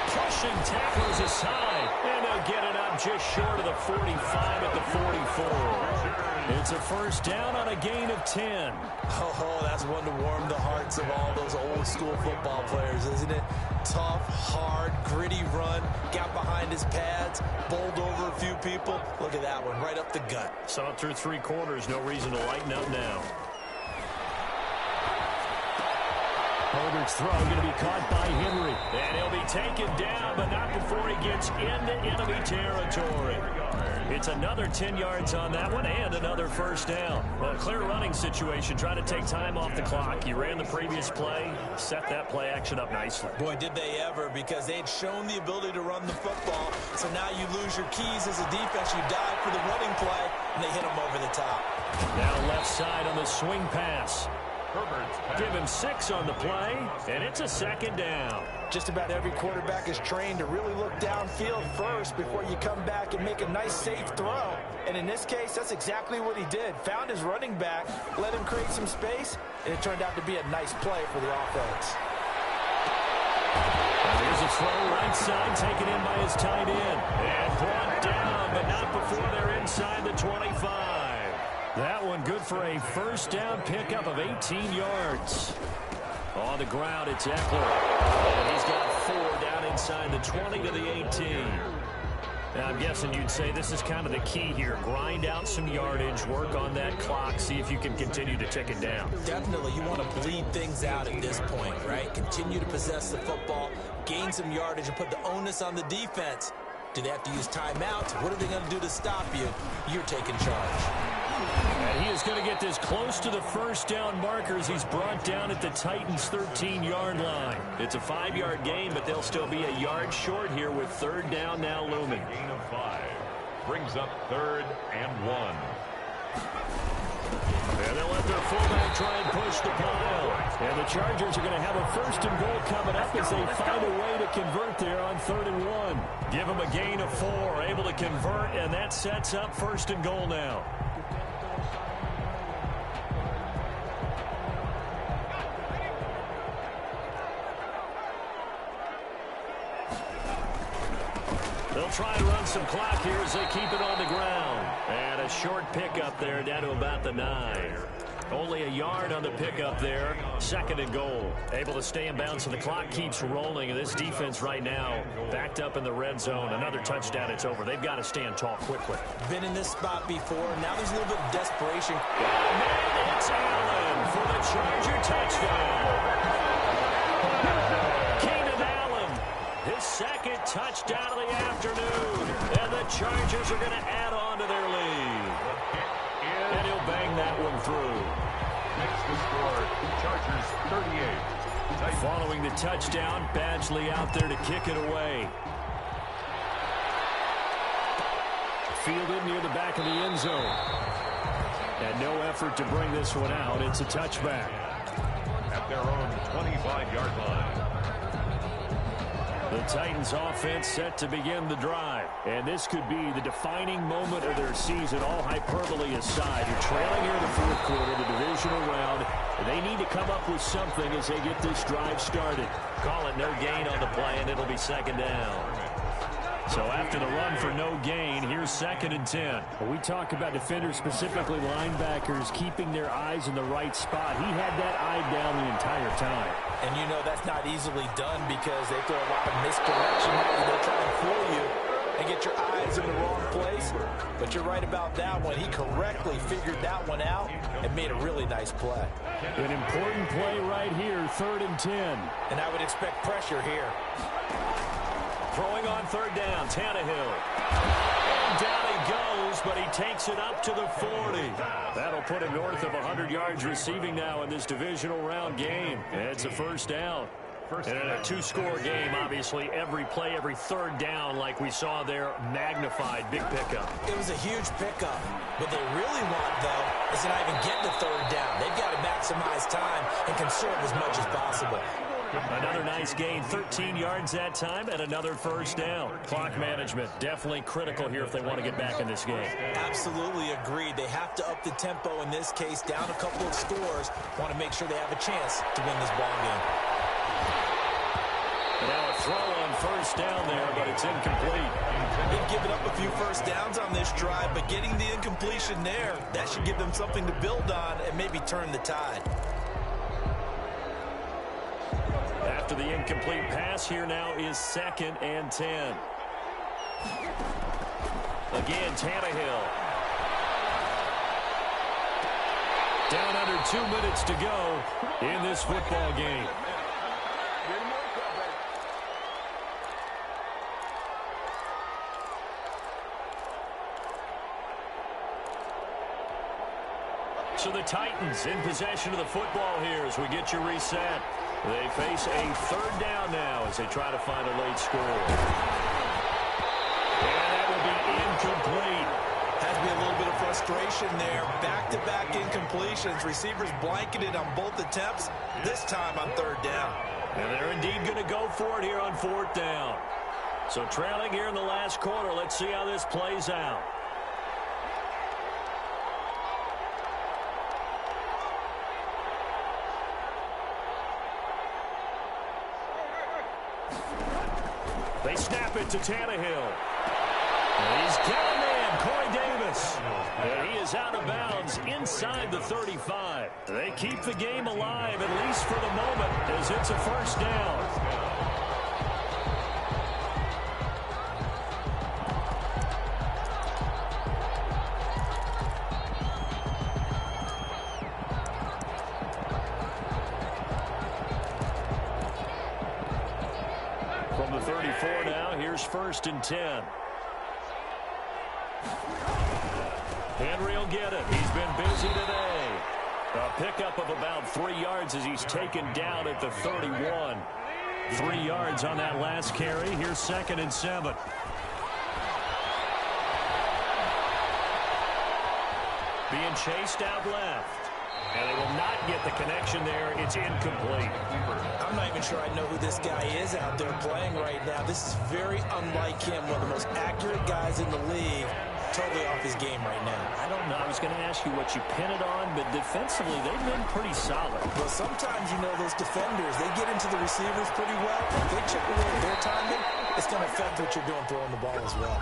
Pushing tacklers aside, and they'll get it up just short of the 45 at the 44. It's a first down on a gain of 10. Oh, that's one to warm the hearts of all those old school football players, isn't it? Tough, hard, gritty run, got behind his pads, bowled over a few people. Look at that one, right up the gut. Saw it through 3 quarters, no reason to lighten up now. Holder's throw going to be caught by Henry. And he'll be taken down, but not before he gets into enemy territory. It's another 10 yards on that one and another first down. Well, a clear running situation. Try to take time off the clock. He ran the previous play, set that play action up nicely. Boy, did they ever, because they'd shown the ability to run the football. So now you lose your keys as a defense. You dive for the running play, and they hit him over the top. Now left side on the swing pass. Give him 6 on the play, and it's a 2nd down. Just about every quarterback is trained to really look downfield first before you come back and make a nice, safe throw. And in this case, that's exactly what he did. Found his running back, let him create some space, and it turned out to be a nice play for the offense. Here's a throw right side, taken in by his tight end. And brought down, but not before they're inside the 25. That one good for a first down pickup of 18 yards. On the ground, it's Eckler. And he's got 4 down inside the 20 to the 18. Now, I'm guessing you'd say this is kind of the key here. Grind out some yardage, work on that clock, see if you can continue to tick it down. Definitely, you want to bleed things out at this point, right? Continue to possess the football, gain some yardage, and put the onus on the defense. Do they have to use timeouts? What are they going to do to stop you? You're taking charge. And he is going to get this close to the first down markers. He's brought down at the Titans' 13-yard line. It's a 5-yard gain, but they'll still be a yard short here with 3rd down now looming. Gain of 5 brings up 3rd and 1. And they'll let their fullback try and push the pile. And the Chargers are going to have a 1st and goal coming up as they find a way to convert there on 3rd and 1. Give them a gain of 4, able to convert, and that sets up 1st and goal now. They'll try and run some clock here as they keep it on the ground. And a short pickup there down to about the 9. Only a yard on the pickup there. 2nd and goal. Able to stay in bounds, so the clock keeps rolling. And this defense right now backed up in the red zone. Another touchdown, it's over. They've got to stand tall quickly. Been in this spot before. Now there's a little bit of desperation. And it's Allen for the Charger touchdown. His 2nd touchdown of the afternoon. And the Chargers are going to add on to their lead. And he'll bang that one through. Makes the score, Chargers 38. Following the touchdown, Badgley out there to kick it away. Fielded near the back of the end zone. And no effort to bring this one out. It's a touchback. At their own 25-yard line. The Titans offense set to begin the drive. And this could be the defining moment of their season, all hyperbole aside. You're trailing here in the 4th quarter, the divisional round. And they need to come up with something as they get this drive started. Call it no gain on the play, and it'll be 2nd down. So after the run for no gain, here's 2nd and 10. When we talk about defenders, specifically linebackers, keeping their eyes in the right spot, he had that eye down the entire time. And you know that's not easily done because they throw a lot of misdirection at you. They'll try and fool you and get your eyes in the wrong place. But you're right about that one. He correctly figured that one out and made a really nice play. An important play right here, 3rd and 10. And I would expect pressure here. Throwing on 3rd down, Tannehill. And down he goes, but he takes it up to the 40. That'll put him north of 100 yards receiving now in this divisional round game. And it's a 1st down. And in a two-score game, obviously, every play, every third down, like we saw there, magnified. Big pickup. It was a huge pickup. What they really want, though, is to not even get to third down. They've got to maximize time and conserve as much as possible. Another nice gain, 13 yards that time, and another first down. Clock management, definitely critical here if they want to get back in this game. Absolutely agreed. They have to up the tempo in this case, down a couple of scores. Want to make sure they have a chance to win this ball game. Now a throw on first down there, but it's incomplete. They've given up a few first downs on this drive, but getting the incompletion there, that should give them something to build on and maybe turn the tide. After the incomplete pass, here now is 2nd and 10. Again, Tannehill. Down under 2 minutes to go in this football game. So the Titans in possession of the football here as we get you reset. They face a third down now as they try to find a late score. And that will be incomplete. Has to be a little bit of frustration there. Back-to-back incompletions. Receivers blanketed on both attempts, this time on third down. And they're indeed going to go for it here on 4th down. So trailing here in the last quarter. Let's see how this plays out. They snap it to Tannehill. And he's got a man, Corey Davis. And he is out of bounds inside the 35. They keep the game alive, at least for the moment, as it's a first down. From the 34 now, here's 1st and 10. Henry will get it. He's been busy today. A pickup of about 3 yards as he's taken down at the 31. 3 yards on that last carry. Here's 2nd and 7. Being chased out left. And they will not get the connection there. It's incomplete. I'm not even sure I know who this guy is out there playing right now. This is very unlike him, one of the most accurate guys in the league. Totally off his game right now. I don't know. I was going to ask you what you pin it on, but defensively, they've been pretty solid. Well, sometimes, you know, those defenders, they get into the receivers pretty well. If they chip away at their timing, it's going to affect what you're doing throwing the ball as well.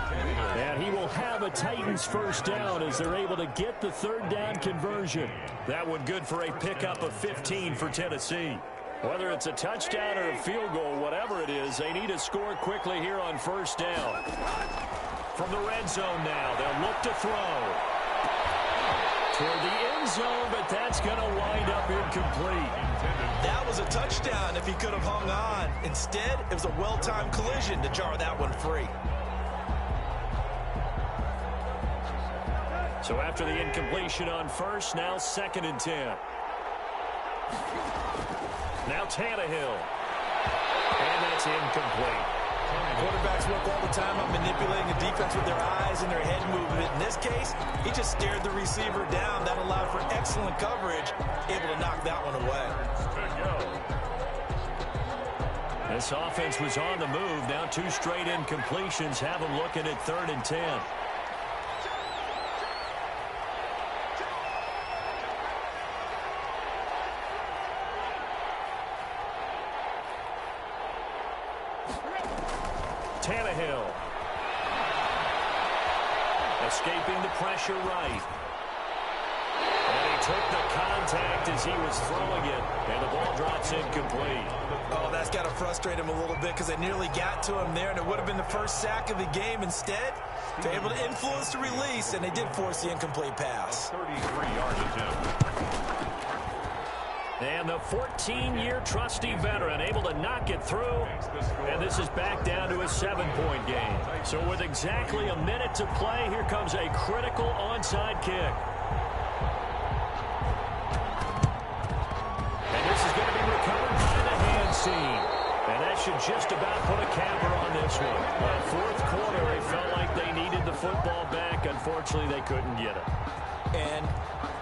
And he will have a Titans first down as they're able to get the third down conversion. That one good for a pickup of 15 for Tennessee. Whether it's a touchdown or a field goal, whatever it is, they need to score quickly here on first down. From the red zone now, they'll look to throw. Toward the end zone, but that's going to wind up incomplete. That was a touchdown if he could have hung on. Instead, it was a well-timed collision to jar that one free. So after the incompletion on first, now 2nd and 10. Now Tannehill. And that's incomplete. Quarterbacks work all the time on manipulating the defense with their eyes and their head movement. In this case, he just stared the receiver down. That allowed for excellent coverage, able to knock that one away. This offense was on the move. Now 2 straight incompletions have them looking at 3rd and 10. Tannehill. Escaping the pressure right. And he took the contact as he was throwing it. And the ball drops incomplete. Oh, that's got to frustrate him a little bit because they nearly got to him there, and it would have been the first sack of the game. Instead, they're able to influence the release, and they did force the incomplete pass. 33-yard attempt. And the 14-year trusty veteran able to knock it through. And this is back down to a 7-point game. So with exactly a minute to play, here comes a critical onside kick. And this is going to be recovered by the hands team. just about put a capper on this one. That fourth quarter, they felt like they needed the football back. Unfortunately, they couldn't get it. And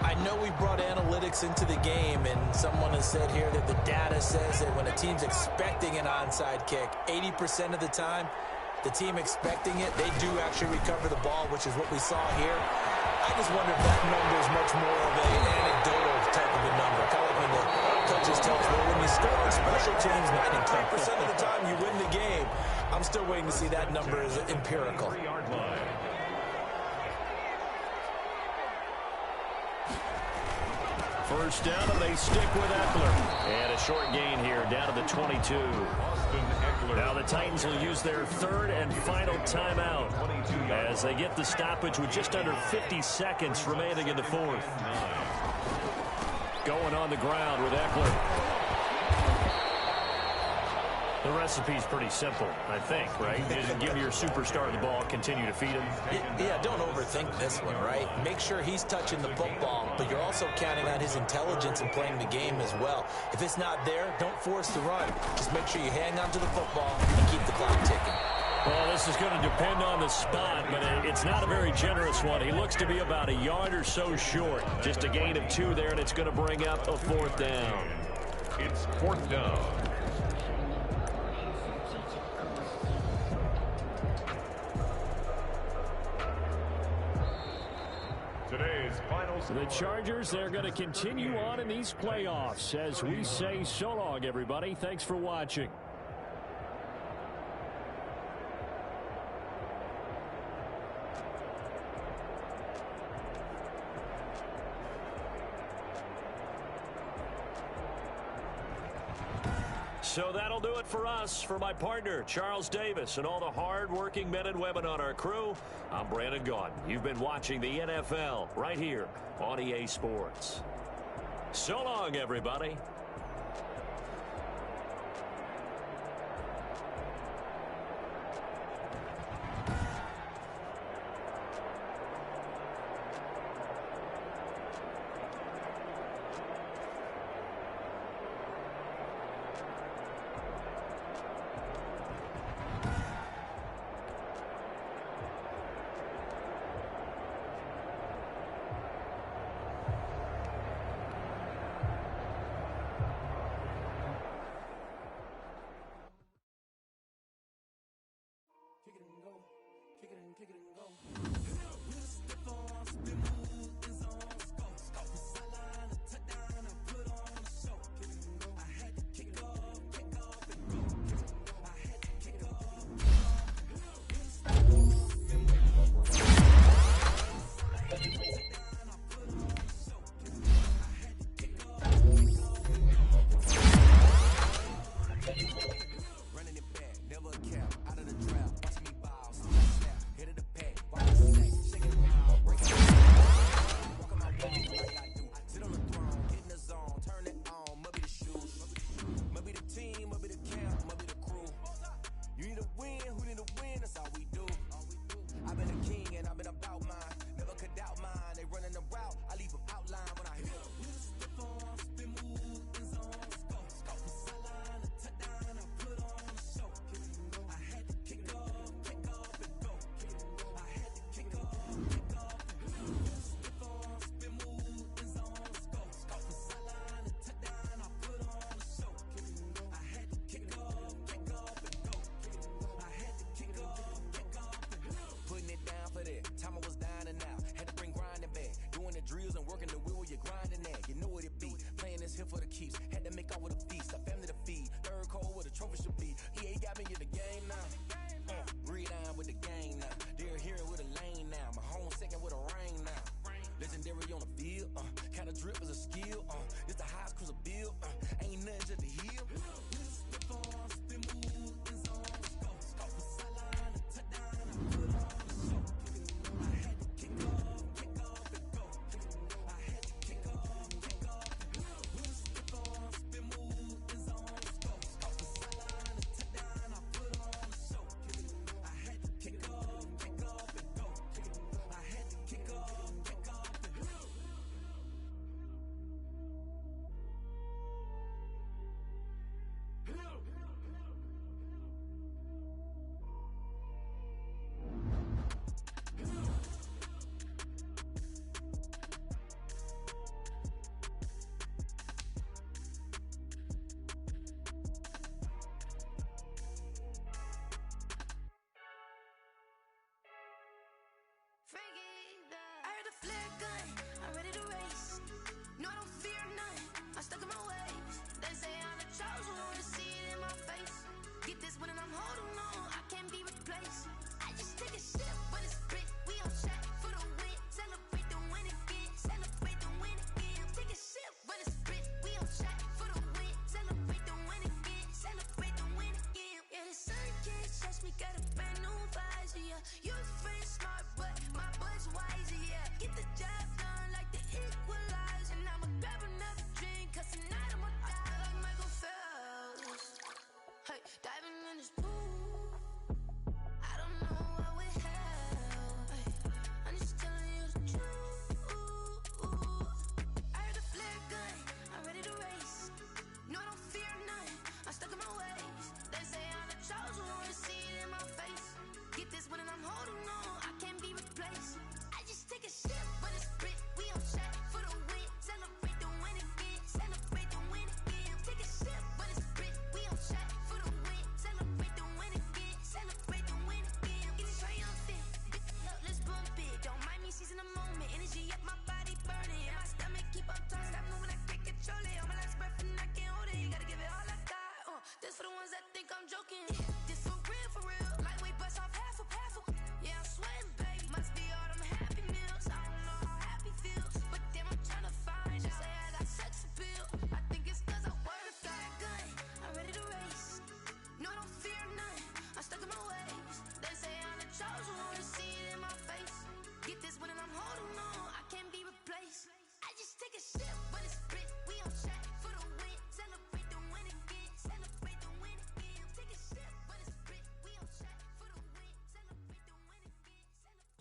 I know we brought analytics into the game, and someone has said here that the data says that when a team's expecting an onside kick, 80% of the time, the team expecting it, they do actually recover the ball, which is what we saw here. I just wonder if that number is much more of an anecdotal type of a number. Kind of like when the coaches tell us, well, when you score on special teams, 93% of the time you win the game. I'm still waiting to see that number as empirical. First down, and they stick with Eckler. And a short gain here, down to the 22. Now the Titans will use their third and final timeout as they get the stoppage with just under 50 seconds remaining in the fourth. Going on the ground with Eckler. The recipe's pretty simple, I think, right? Just give your superstar the ball, continue to feed him. Yeah, don't overthink this one, right? Make sure he's touching the football, but you're also counting on his intelligence in playing the game as well. If it's not there, don't force the run. Just make sure you hang on to the football and keep the clock ticking. Well, this is going to depend on the spot, but it's not a very generous one. He looks to be about a yard or so short. Just a gain of 2 there, and it's going to bring up a fourth down. It's fourth down. The Chargers, they're going to continue on in these playoffs as we say so long, everybody. Thanks for watching. So that'll do it for us. For my partner, Charles Davis, and all the hard-working men and women on our crew, I'm Brandon Gaudin. You've been watching the NFL right here on EA Sports. So long, everybody.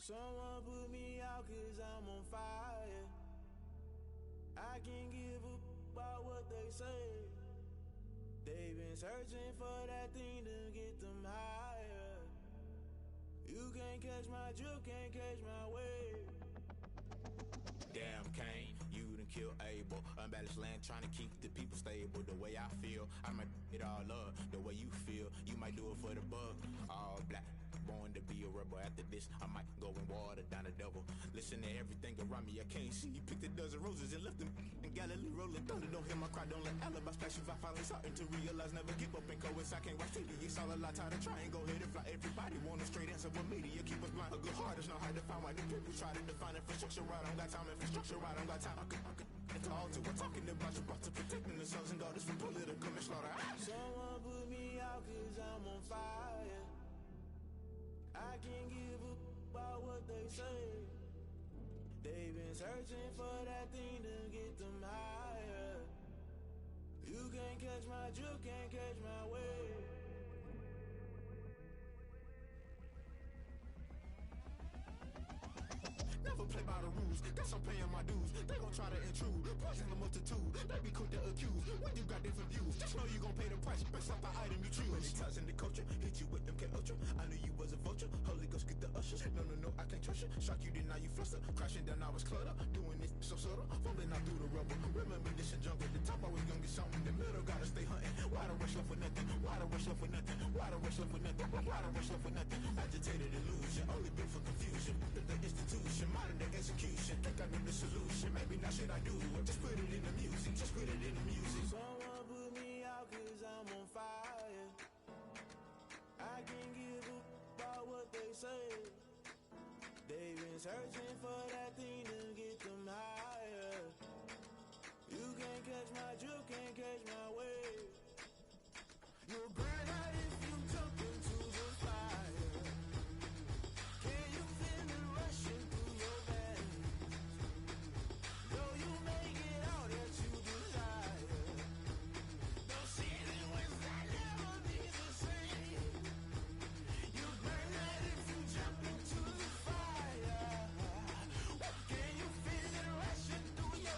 Someone put me out 'cause I'm on fire. I can't give a about what they say. They've been searching for that thing to get them higher. You can't catch my drift, can't catch my wave. Damn, Kane, you done killed Abel. Unbalanced land, trying to keep the people stable. The way I feel, I might it all up. The way you feel, you might do it for the buck. All black, born to be a rebel. After this, I might go and water down the devil. Listen to everything around me, I can't see. Picked a dozen roses and left them in Galilee rolling thunder. Don't hear my cry, don't let alibi splash. If I finally starting to realize, never give up and coincide. Can't watch TV, it's all a lot. Tired of trying, go ahead and fly. Everybody want a straight answer, but media keep us blind. A good heart is not hard to find. Why the people try to define infrastructure right? I don't got time, infrastructure right, I don't got time. I could talk to. We're talking about you, about to protecting the sons and daughters from political and slaughter. Someone put me out 'cause I'm on fire. I can't give a about what they say. They've been searching for that thing to get them higher. You can't catch my drift, can't catch my wave. Never play by the rules, guess I'm paying my dues. They gon' try to intrude, poison the multitude. They be quick to accuse, when you got different views. Just know you gon' pay the price, based off the item you choose. Many times in the culture, hit you with MK Ultra. I knew you was a vulture, Holy Ghost get the ushers. No, I can't trust you. Shock you, then now you fluster. Crashing down, I was cluttered. Doing this so subtle, falling out through the rubble. Remember this in jungle, the top always gonna get something. The middle gotta stay hunting. Why the rush left for nothing? Why the rush left for nothing? Why the rush left for nothing? Why the rush left for nothing? Agitated illusion, only built for confusion. The institution, modern day execution. Think I know the solution. Maybe not shit I do. Just put it in the music. Just put it in the music. Someone put me out 'cause I'm on fire. I can't give a about what they say. They've been searching for that thing to get them higher. You can't catch my drift, can't catch my wave. You'll burn out if you jump into the fire. Can you feel the rushing through your veins? Though you make it all that you desire. Don't see it when I never be the same. You burn out if you jump into the fire. Can you feel it rushing through your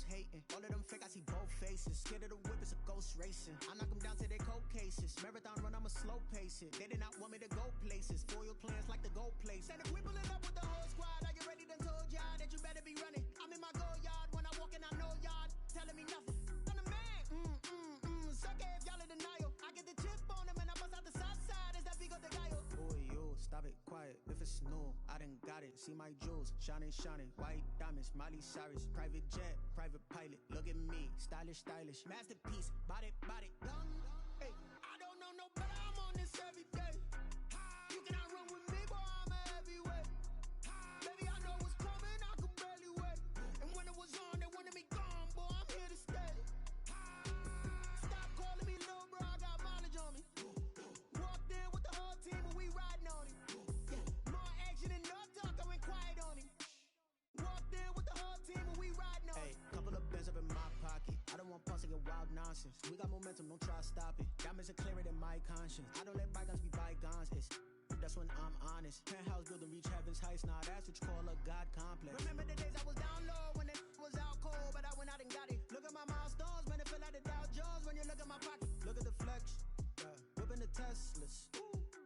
hoes hating. All of them fake, I see both faces. Scared of the whip, it's a ghost racing. I knock them down to their cold cases. Marathon run, I'ma slow pace it. They did not want me to go places. Foil plans like the gold place. And if we pull it up with the whole squad, are you ready? Done told y'all that you better be running. I'm in my go yard. When I walk in, I know y'all telling me nothing. I'm the man. Suck it if y'all in denial. I get the chip on them and I bust out the south side. Is that Vigo de Gallo? Boy, yo, stop it, quiet. If it's new, I done got it. See my jewels, shining, shining. White diamonds, Miley Cyrus. Private jet, private pilot. Look at me, stylish, stylish. Masterpiece, body, body. Hey, I don't know no better. I'm on this every day. You cannot run with me, boy. I'm a heavyweight. Baby, I know what's coming. I could barely wait. And when it was on, they wanted me gone, boy. I'm here to stay. Stop calling me little bro. I got mileage on me. Walked in with the whole team and we riding on him. More action and no talk. I went quiet on him. Walked in with the whole team and we riding on him. Hey, couple of bands up in my pocket. I don't want pulse to get wild nonsense. We got momentum, don't try to stop it. Diamonds are clearer than my conscience. I don't let bygones be bygones. That's when I'm honest. Penthouse building, reach heaven's heights. Now that's what you call a God complex. Remember the days I was down low when it was out cold, but I went out and got it. Look at my milestones, man, it feel like the Dow Jones when you look at my pocket. Look at the flex, whipping the Teslas.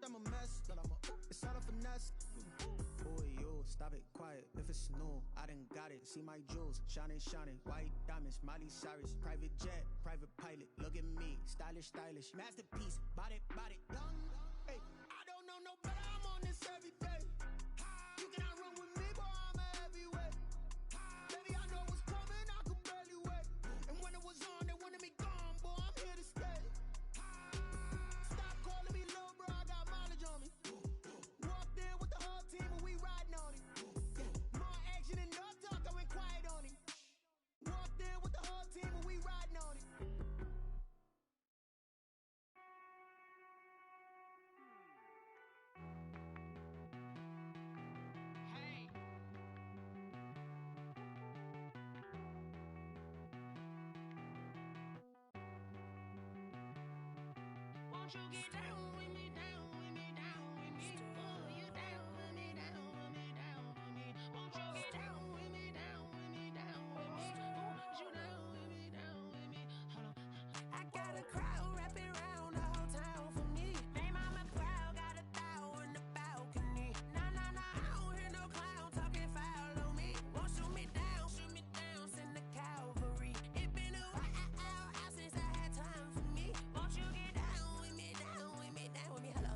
I'm a mess, but it's all a finesse. Boy, yo, stop it, quiet. If it's new, I done got it. See my jewels, shining, shining. White diamonds, Miley Cyrus. Private jet, private pilot. Look at me, stylish, stylish. Masterpiece, body, body. Hey, I don't know no better. I'm on this every day. You cannot run with me, boy. I'm a heavyweight. Baby, I know what's coming. I could barely wait. And when it was on, they wanted me gone, boy. I'm here to stay. Stop calling me little bro. I got mileage on me. Walked in with the whole team and we riding on him. More action and no talk. I went quiet on him. Walked in with the whole team and we riding on him. Won't you get down with me, down with me, down with me? Oh, you down with me, down with me, down with me. Won't you get down with me, down with me, down with me? Oh, you down with me, down with me? Hold on. I got a crowd wrapping around the whole town for me. They mama crowd got a thou in the balcony. Nah, nah, nah, I don't hear no clown talking foul on me. Won't shoot me down, send the cavalry. It been a while since I had time for me. Won't you get down with me, down with me, down with me? Hello.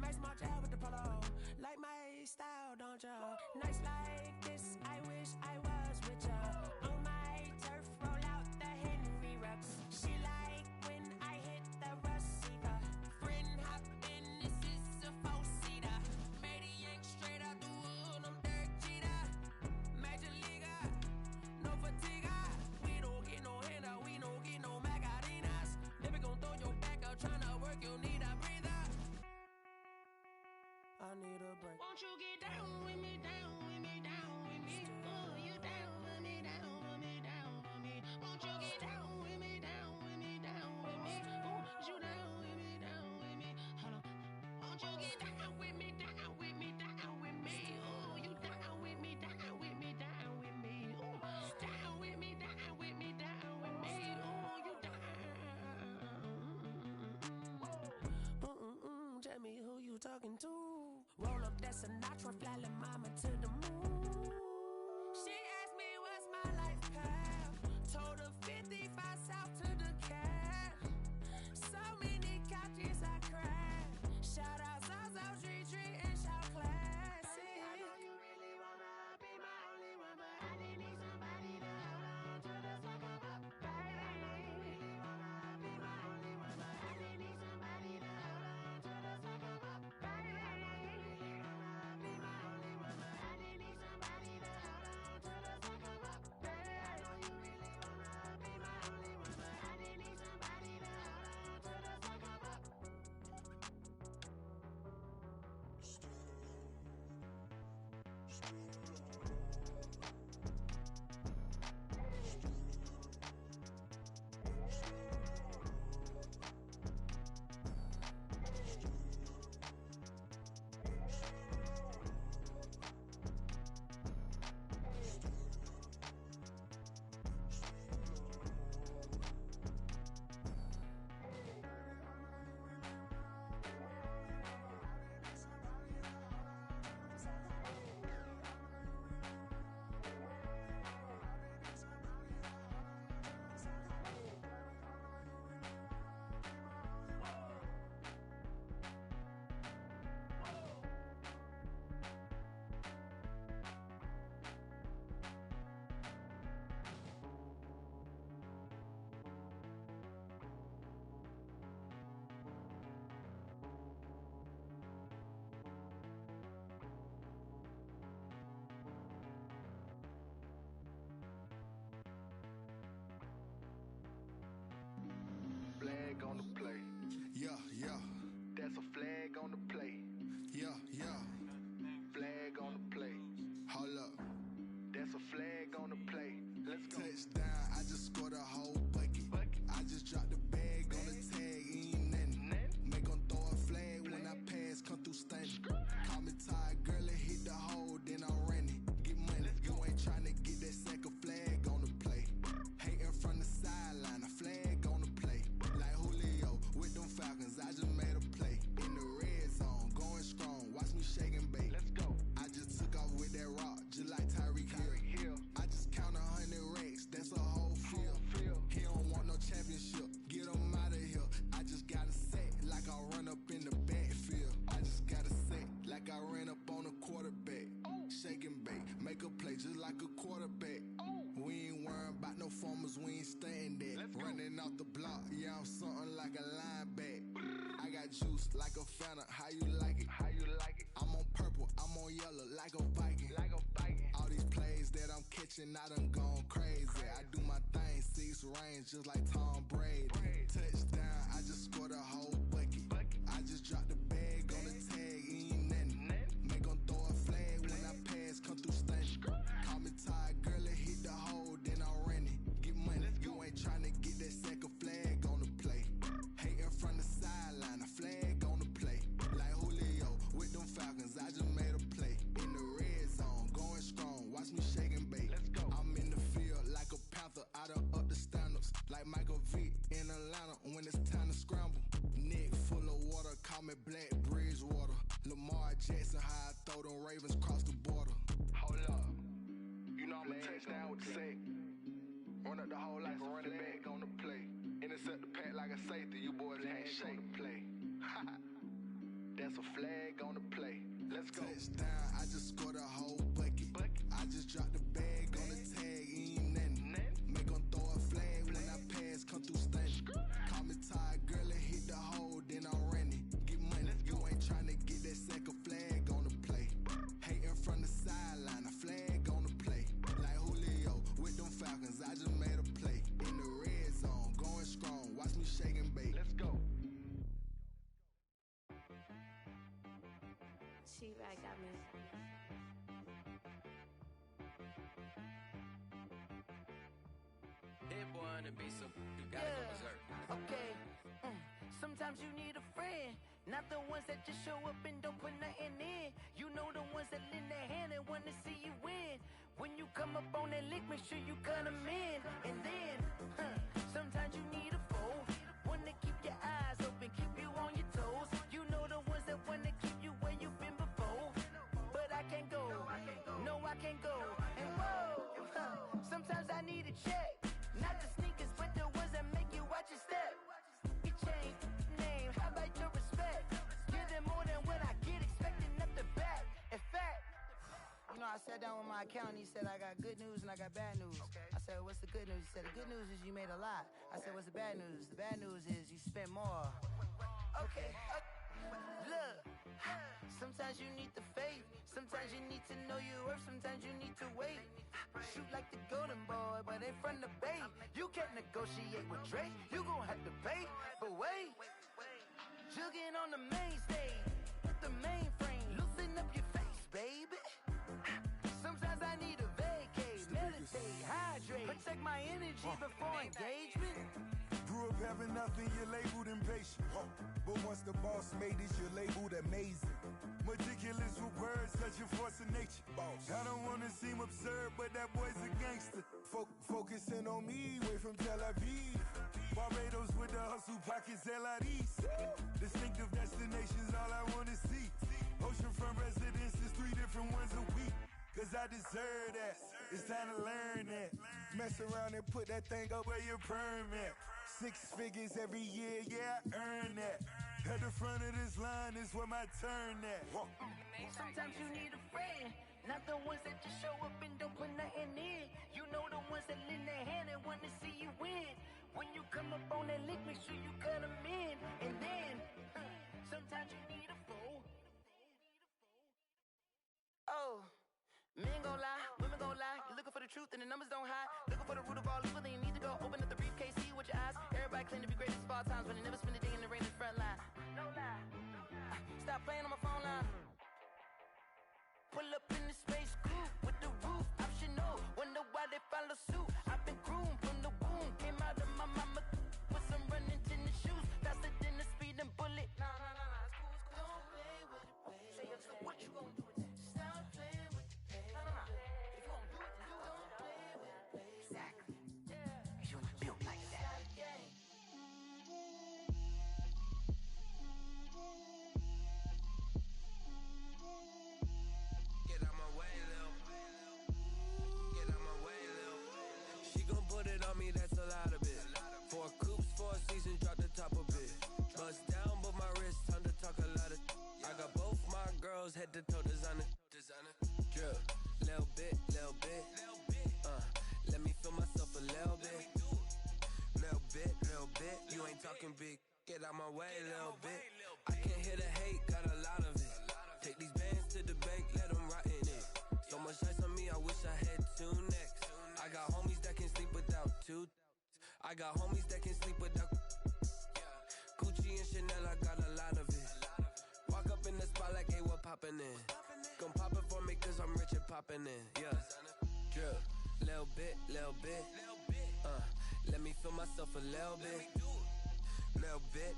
Nice march out with the polo. Like my style, don't ya? Nights like this, I wish I was with ya. On my turf, roll out the Henry Rux. She like when I hit the receiver. Friend hop in, this is a four-seater. Made a yank straight out the wood, I'm Derek Jeter. Major leaguer, no fatigue. We don't get no handout, we don't get no Macarinas. Never gon' throw your back out, tryna work, you need a breather. I need a break. Won't you get down with me, down with me, down with me? Oh, you down with me, down with me, down with me? Won't you get down with me, down with me, down with me? Oh, you down with me, down with me? Hold on. Won't you get down with me, down with me, down with me? Oh, you down with me, down with me, down with me? Oh, down with me, down with me, down with me? Oh, you down. Tell me who you talking to. Roll up that Sinatra, fly like mama to the moon. She asked me what's my life path. Told her 55 south to the cat. So many couches I cried. Shout out South Street and shout classic. I know you really wanna be my only one, but I didn't need somebody to hold on to the sucker up, baby. I know you really wanna be my only one, but I didn't need somebody to hold on to the sucker up, baby. I know you really wanna be my only one, but I knows we ain't staying there. Running off the block, yeah, I'm something like a linebacker. I got juice like a Fanta, how you like it? I'm on purple, I'm on yellow like a Viking. All these plays that I'm catching, I done gone crazy. I do my thing, 6 range just like Tom Brady. Touchdown, I just scored a whole bucket. I just dropped the bag on the tag, ain't nothing. Make 'em throw a flag when I pass, come through stunning. Call me tired, girl, it hit the hole, then I ran it. Get money, you ain't tryna get that second flag on the play. Hating from the sideline, a flag on the play. Like Julio with them Falcons, I just made a play. In the red zone, going strong, watch me shake and bake. I'm in the field like a panther, I done up the standards. Like Michael Vick in Atlanta when it's time to scramble. Neck full of water, call me Black Bridgewater. Lamar Jackson, how I throw them Ravens cross the border. Hold up, you know I'm a touchdown with the sack. Run up the whole like a running back on the play. Intercept the pack like a safety, you boys can't shake the play. That's a flag on the play. Let's go. Touchdown, I just scored a whole bucket. I just dropped the bag on the tag, ain't nothing. Make 'em throw a flag when I pass, come through stunning. Call me tired, girl, it hit the hole, then I ran it. Get money, you ain't tryna get that second flag on the play. Hating from the sideline, a flag on the play. Like Julio with them Falcons, I just made a play. In the red zone, going strong, watch me shake and bake. Let's go. T-Rag got me. Hit boy on the beat, so you gotta go berserk. Okay. Sometimes you need a friend, not the ones that just show up and don't put nothing in. You know the ones that lend their hand and want to see you win. When you come up on that lick, make sure you cut them in. And then, sometimes you need a foe, one to keep your eyes open, keep you on your toes. You know the ones that want to keep you where you've been before. But I can't go, no I can't go. And whoa, sometimes I need a check. Not the sneakers, but the ones that make you watch your step. Your chain, name, how about your respect? Give them more than what I get, expecting up the back. In fact, you know, I sat down with my accountant, he said I got good news and I got bad news. I said, what's the good news? He said, the good news is you made a lot. I said, what's the bad news? The bad news is you spent more. Okay, look, sometimes you need the faith. Sometimes you need to know your worth. Sometimes you need to wait. Shoot like the golden boy, but ain't from the bay. You can't negotiate with Drake. You gon' have to pay. But wait, jugging on the main stage, the mainframe, loosen up your face, baby. Sometimes I need a vacate, meditate, hydrate, protect my energy before engagement. Grew up having nothing, you're labeled impatient. But once the boss made it, you're labeled amazing. Meticulous with words, such a force of nature. I don't wanna seem absurd, but that boy's a gangster. Focusing on me, way from Tel Aviv. Barbados with the hustle pockets, LIDs. Distinctive destinations, all I wanna see. Oceanfront residences, 3 different ones a week. Cause I deserve that, it's time to learn that. Mess around and put that thing up where your perm at. 6 figures every year, yeah, I earn that. At the front of this line is where my turn at. Sometimes you need a friend, not the ones that just show up and don't put nothing in. You know the ones that lend their hand and want to see you win. When you come up on that lick, make sure you cut them in. And then, sometimes you need a fool. Oh, men gon' lie, women gon' lie. You're looking for the truth and the numbers don't hide. Looking for the root of all evil, then you need to go open up the briefcase, see with your eyes. Everybody claim to be greatest of all times, but they never spend a day in the rain in the front line. No lie. Stop playing on my phone line. Pull up in the space coupe with the roof optional. Wonder why they follow suit. I've been groomed from the womb. Came out of my mama with some running tennis shoes. Faster than a speeding bullet. Nah, it's cool. Don't play with it, baby. So what you gon' do with that? Stop playing with it, baby. Nah. If you gon' do it, then don't play with it, baby. Exactly. Yeah. You're not built like that. That's a lot of it. 4 coops, 4 seasons, drop the top a bit. Bust down, but my wrist, time to talk a lot of. I got both my girls head to toe designer. Drip, little bit. Let me feel myself a little bit. bit, you ain't talking big. Get out my way, little bit. I can't hear the hate, got a lot of it. Take these bands to the bank, let them rot in it. So much ice on me, I wish I had two necks. I got homies that can sleep without two. I got homies that can sleep without Gucci and Chanel, I got a lot of it. Walk up in the spot like, hey, what poppin' in? Gon' pop it for me cause I'm rich and poppin' in, yeah. Drip, little bit, let me feel myself a little bit. Little bit,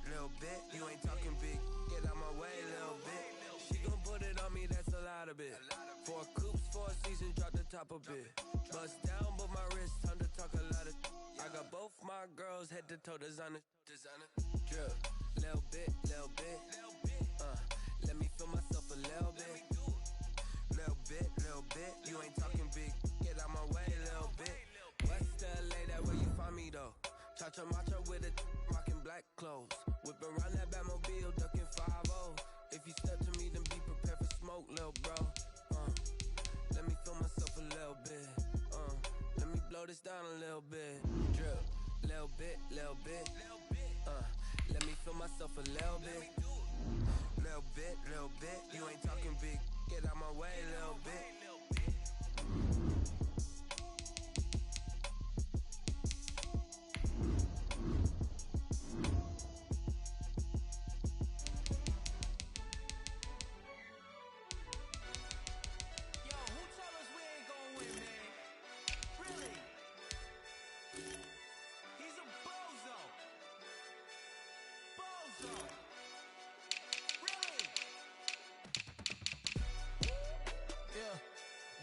you ain't talking big. Get out my way, little bit. She gon' put it on me, that's a lot of it. 4 coops, 4 seasons, drop the top a bit. Bust down, but my wrist, time to talk a lot of. I got both my girls head to toe designer. Drip, little bit, let me feel myself a little bit. Little bit, you ain't talking big. Get out my way, little bit. West LA, that where you find me though. Cha-cha matcha with it, rockin' black clothes. Whippin' around that Batmobile, duckin' 5-0. If you step to me, then be prepared for smoke, lil' bro. Let me feel myself a little bit. Let me blow this down a little bit. Drip, little bit. Let me feel myself a little bit. Little bit, you ain't talking big. Get out my way, little bit.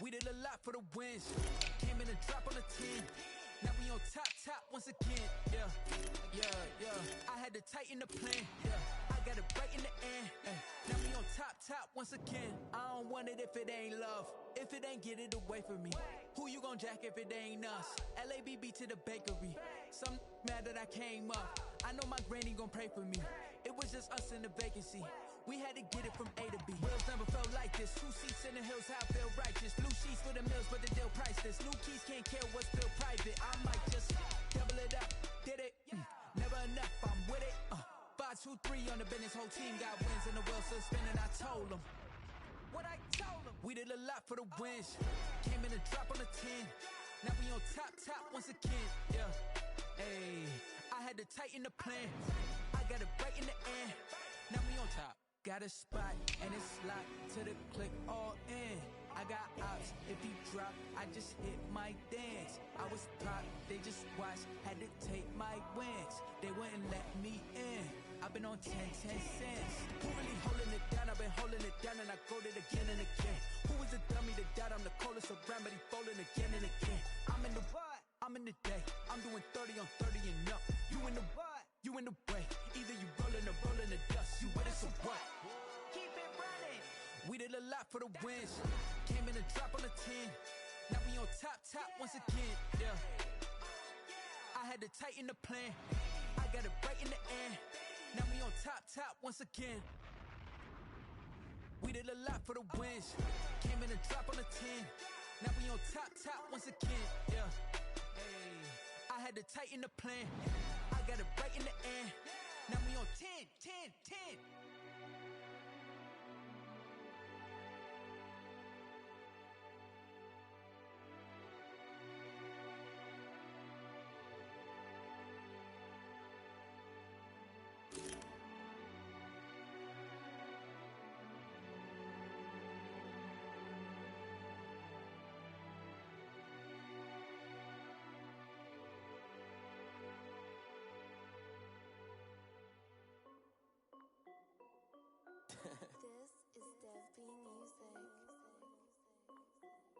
We did a lot for the wins. Came in and drop on the 10. Now we on top once again. Yeah. I had to tighten the plan. Yeah, I got it right in the end. Now we on top once again. I don't want it if it ain't love. If it ain't, get it away from me. Who you gon' jack if it ain't us? LABB to the bakery. Some mad that I came up. I know my granny gon' pray for me. It was just us in the vacancy. We had to get it from A to B. Wheels never felt like this. 2 seats in the hills, how I feel righteous. Blue sheets for the mills, but the deal priceless. New keys can't care what's still private. I might just double it up. Did it? Never enough, I'm with it. 5, 2, 3 on the business. Whole team got wins and the wheels still spinning. I told them what I told them. We did a lot for the wins. Came in and drop on the 10. Now we on top once again. Yeah. Hey, I had to tighten the plan. I got it right in the end. Now we on top. Got a spot and it's locked to the click all in. I got ops, if he drop, I just hit my dance. I was top, they just watched, had to take my wins. They wouldn't let me in. I've been on 10 cents. Who really holding it down? I've been holding it down and I go it again and again. Who was the dummy that died? I'm the coldest around, but he folding again and again. I'm in the what? I'm in the day. I'm doing 30 on 30 and up. You in the what? You in the way. Either you rolling or rolling the dust. You with us or what? Keep it running. We did a lot for the wins. Came in and drop on the 10. Now we on top once again. Yeah. I had to tighten the plan. I got it right in the end. Now we on top once again. We did a lot for the wins. Came in and drop on the 10. Now we on top once again. Yeah. Hey, I had to tighten the plan. I got it right in the end. Now we on 10.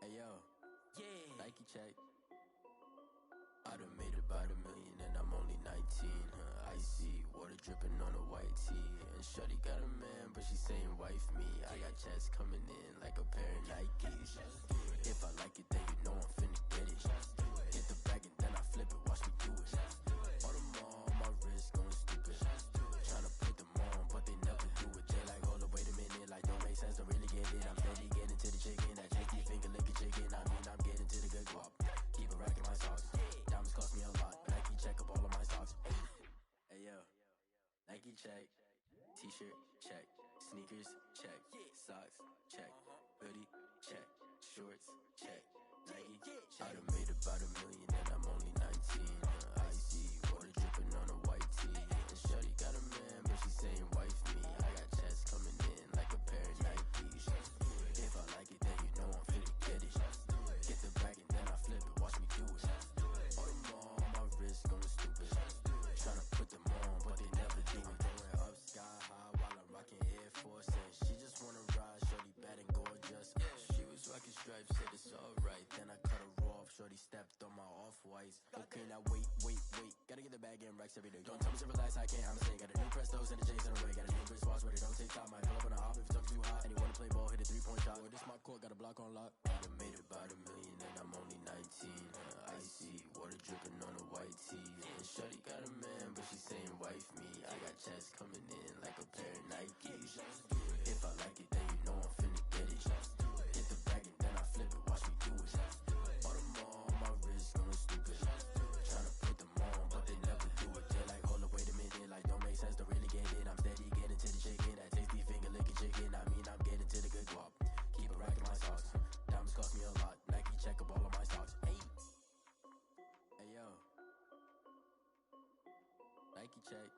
Hey yo, yeah, Nike check. I done made about $1 million and I'm only 19. Icy water dripping on a white tee. And shorty got a man, but she saying wife me. I got checks coming in like a pair of Nikes. If I like it, then you know I'm finna get it. Get the bag and then I flip it. Watch me do it. All them on my wrist going stupid. Tryna put them on, but they never do it. They like, hold up, wait a minute, like don't make sense, don't really get it. I'm steady getting to the chicken, that tricky finger licking chicken. I mean, I'm getting to the good guap. Keep a rack in my socks. Diamonds cost me a lot, but I keep check up all of my stocks. check. T-shirt, check. Sneakers, check. Socks, check. Hoodie, check. Shorts, check. Nike, I done made about $1 million and I'm only 19. Icy, water dripping on a white tee. And shorty got a man, but she saying wife me. I got checks coming in like a pair of Nikes. If I like it, then you know I'm finna get it. Get the bag and then I flip it, watch me do it. All them all on my wrist going stupid. Tryna put them on, but they never do it. Going up sky high while I'm rocking Air Force. And she just wanna ride, shorty bad and gorgeous. She was rocking stripes, said it's alright. Then I cut her off, shorty stepped on my off-whites. Okay, now wait. Gotta get the bag and racks every day. Don't tell me to relax, I can't, I'm saying. Got a new Prestos and a J's in the way. Got a new Chris Foss, but it don't take time. Might pull up on a hop if it's too hot. And you wanna play ball, hit a 3-point shot. Or this my court, got a block on lock. I done made about $1 million and I'm only 19. Icy, water dripping on a white tee. And shorty got a man, but she saying wife me. I got checks coming in like a pair of Nikes. If I like it, then you know I'm finna get it. Get the bag and then I flip it, watch me do it. All them all on my wrist going stupid. Tryna put them on, but they never do it. They're like, hold up, wait a minute, like don't make sense, don't really get it. I'm steady getting to the chicken, that tasty finger licking chicken. I mean, I'm getting to the good guap. Keep a rack in my socks. Diamonds cost me a lot. Nike check up all of my socks. Hey yo, Nike check.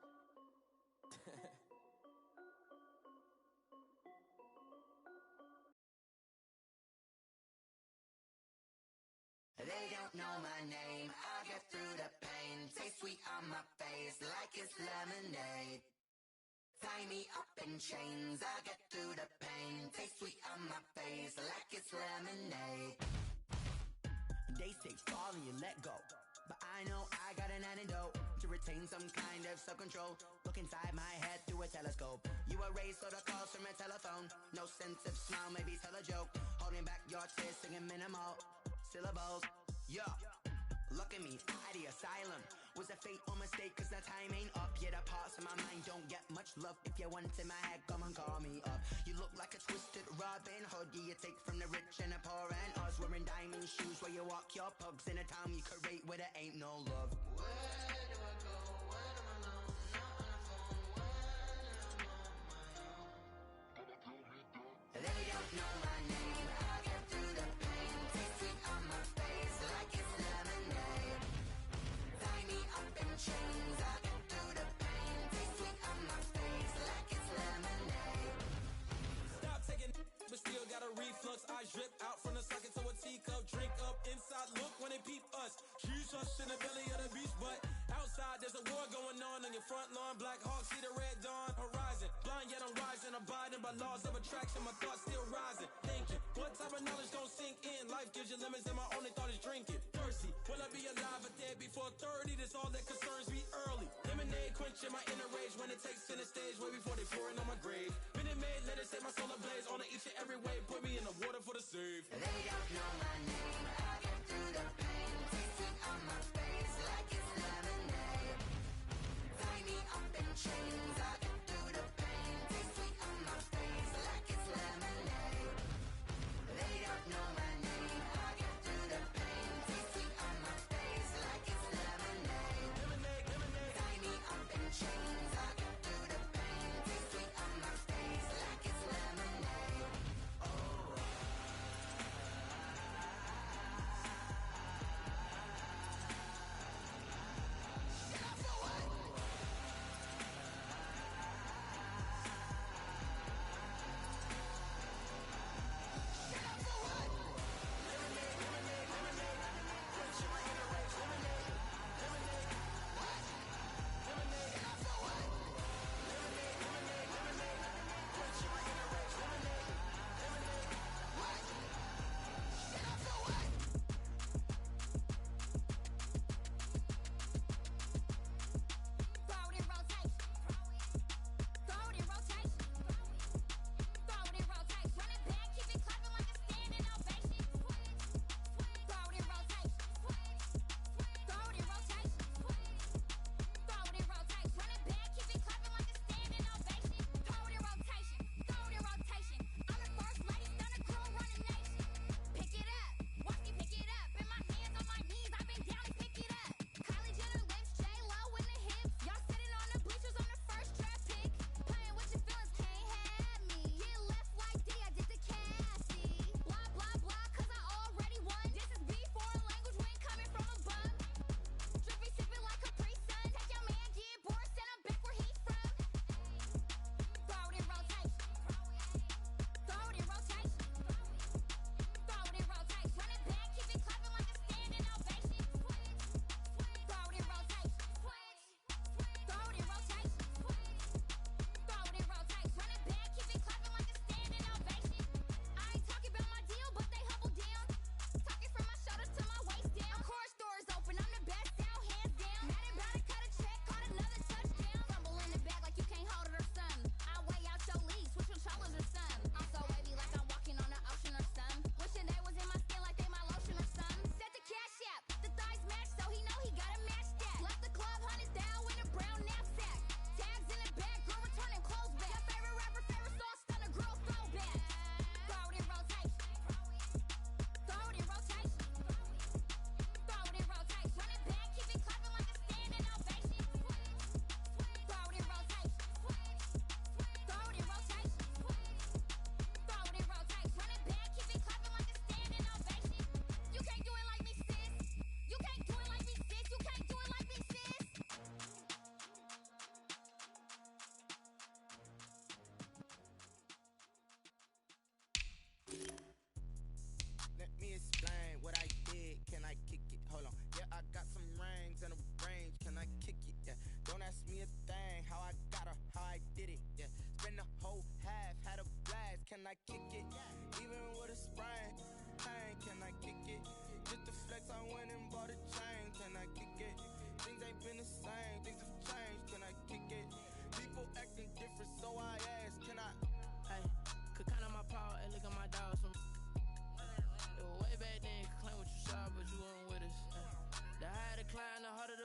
They don't know my name, I get through the pain. Taste sweet on my face like it's lemonade. Tie me up in chains, I get through the pain. Taste sweet on my face like it's lemonade. They say fall and you let go, but I know I got an antidote to retain some kind of self-control. Look inside my head through a telescope. You erase all the calls from a telephone. No sense of smile, maybe tell a joke. Holding back your tears, singing minimal syllables. Yeah, look at me, out the asylum. Was a fate or mistake, cause the time ain't up. Yeah, the parts of my mind don't get much love. If you want in my head, come and call me up. You look like a twisted Robin Hood. Yeah, you take from the rich and the poor and us. Wearing diamond shoes where you walk your pugs in a town you create where there ain't no love. Where do I go when I'm alone? Not on the phone, when I'm on my own. They don't know my name, I get through the pain. Taste sweet on my face like it's lemonade. Tie me up in chains, I get through the pain. Taste sweet on my face like it's lemonade. Stop taking but still got a reflux. I drip out from the socket to a teacup. Drink up inside, look when they peep us. Huge us in the belly of the beach, but outside there's a war going on your front lawn. Black Hawk, see the red dawn horizon. Blind yet I'm rising, abiding by laws of attraction. My thoughts still rising, thinking what type of knowledge gon' sink in? Life gives you lemons and my only thought is drinking. Thirsty, will I be alive or dead before 30? That's all that concerns me early. Lemonade quenching my inner rage when it takes center stage way before they pour it on my grave. Minute Maid, let it set my soul ablaze on each and every way. Put me in the water for the save. They don't know my name, I get through the pain. Taste sweet on my face like it's lemonade. Tie me up in chains, I get through the pain. Taste sweet on my face like it's lemonade. They don't know my name, I get through the pain. Taste sweet on my face like it's lemonade. Tie me up in chains, I get through the pain. Taste sweet on my face like it's lemonade. Oh.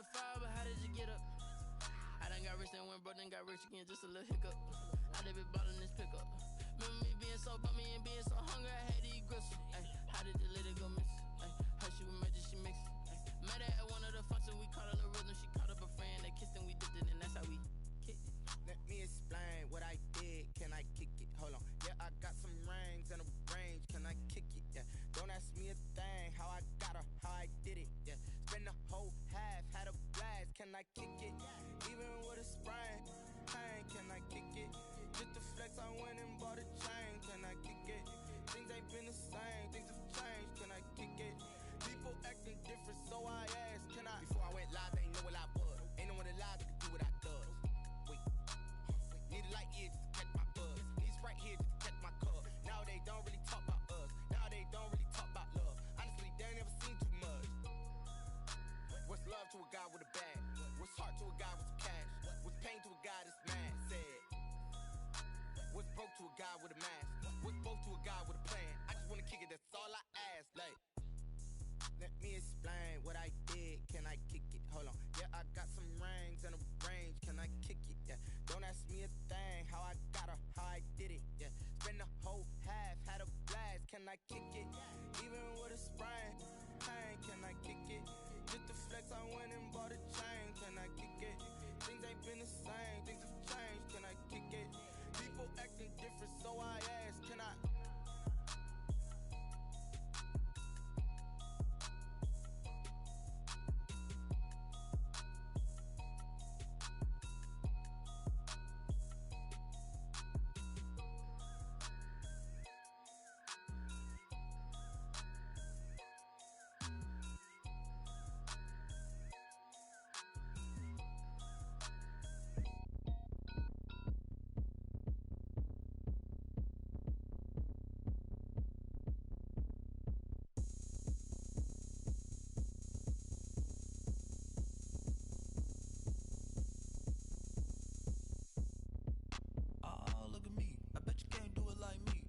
the fire, but how did you get up? I done got rich and went broke, then got rich again, just a little hiccup. I done been ballin' this pickup. Remember me being so bummy and being so hungry, I had to eat gristle. Ay, how did the lady go miss? Ay, her she was magic, she mixed. Met her at one of the functions, we caught a little rhythm. She caught up a friend, they kissed and we dipped it, and that's how we kicked it. Let me explain what I did. Can I kick it? Hold on. Yeah, I got some rings and a range. Can I kick it? Yeah. Don't ask me a thing. How I got her, how I did it. Yeah. Spend the whole half, had a blast. Can I kick it? Even with a sprain, pain. Can I kick it? Just to flex, I went and bought a chain. Can I kick it? Things ain't been the same. Things have changed. Can I kick it? People acting different, so I asked. Can I? Before I went live, they ain't know what I was. Ain't no one alive that could do what I does. Wait. Need a light here just to catch my buzz. Need Sprite here just to catch my cup. Now they don't really talk about us. Now they don't really talk about love. Honestly, they ain't never seen too much. What's love to a guy with a bag? What's heart to a guy with some cash? What's pain to a guy that's mad? Said. What's broke to a guy with a mask? What's both to a guy with a plan? I just wanna kick it, that's all I ask. Like, let me explain what I did. Can I kick it? Hold on. Yeah, I got some rings and a range. Can I kick it? Yeah. Don't ask me a thing. How I got her, how I did it. Yeah. Spend the whole half, had a blast. Can I kick it? Even with a sprain, pain. Can I kick it? Just to flex, I went and bought a chain. Can I kick it? Things ain't been the same. Things have changed. Can I kick it? People acting different, so I asked. Can I? Oh, look at me. I bet you can't do it like me.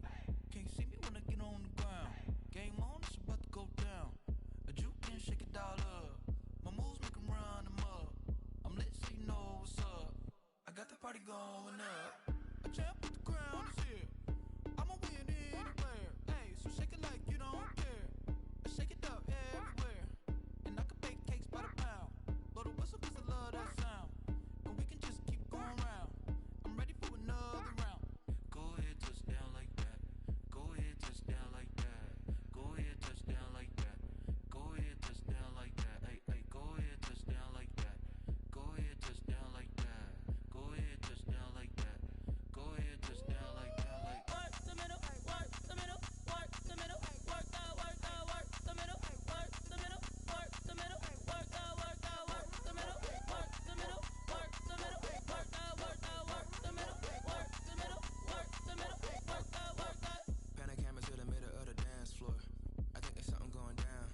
Can't see me when I get on the ground. Game on, it's about to go down. A juke can shake it all up. My moves make 'em run them up. I'm lit so you know what's up. I got the party going up. A champ with the crown is here. I'ma win anywhere. Hey, so shake it like you don't care. I shake it up everywhere. And I can bake cakes by the pound. Blow the whistle 'cause I love that sound. And we can just keep going round. I'm ready for another round. Go ahead, touch down like that. Go ahead, touch down like that. Go ahead, touch down like that. Go ahead, touch down like that. Hey, hey, go ahead, touch down like that. Go ahead, touch down like that. Go ahead, touch down like that. Go ahead, touch down like that. Like Work the middle, work the middle, work the middle, work the middle, work the middle, work the middle, work the middle, work the middle, work the middle, work the middle, work the middle, work the middle, work the middle, work the Panacameras to the middle of the dance floor. I think there's something going down.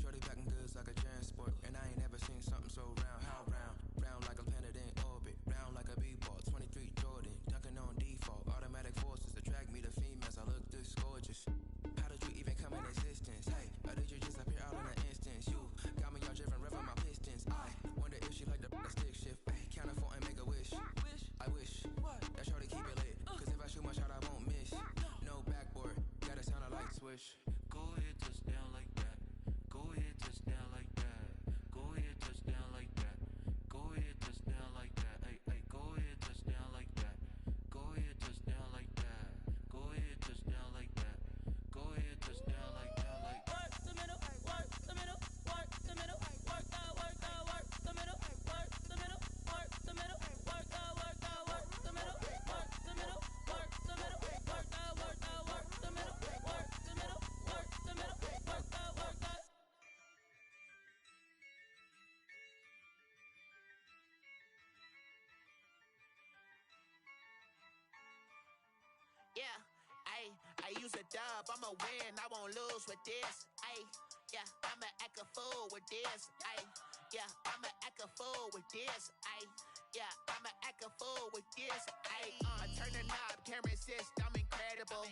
Shorty packing goods like a transport, and I ain't never seen something so round. How round? Round like a planet in orbit, round like a b-ball. 23 Jordan, dunking on default. Automatic forces attract me to females. I look this gorgeous. How did you even come in existence? Hey, or did you just appear out in an instance? You got me all driven, revving my pistons. I wonder if she like the stick shift. Ay, count a four and make a wish. I wish that shorty keep it lit. 'Cause if I shoot my shot, I won't miss. No backboard, gotta sound a light switch. go ahead, touch down like that. Go ahead, touch down like that. Go ahead, touch down like that. Go ahead, touch down like that. Hey, hey, go ahead, touch down like that. Go ahead, touch down like that. Go ahead, touch down like that. Go ahead, touch down like that. Like work the middle, work the middle, work the middle, work the middle, work the middle, work the middle, work the middle, work the middle, work the middle, work the middle, work the middle, work the middle, work the middle, work the middle, work the middle, work the Yeah, I use a dub, I'ma win, I won't lose with this. Yeah, I'ma act a fool with this. Yeah, I'ma act a fool with this. Yeah, I'ma act a fool with this. I turn the knob, can't resist, I'm incredible.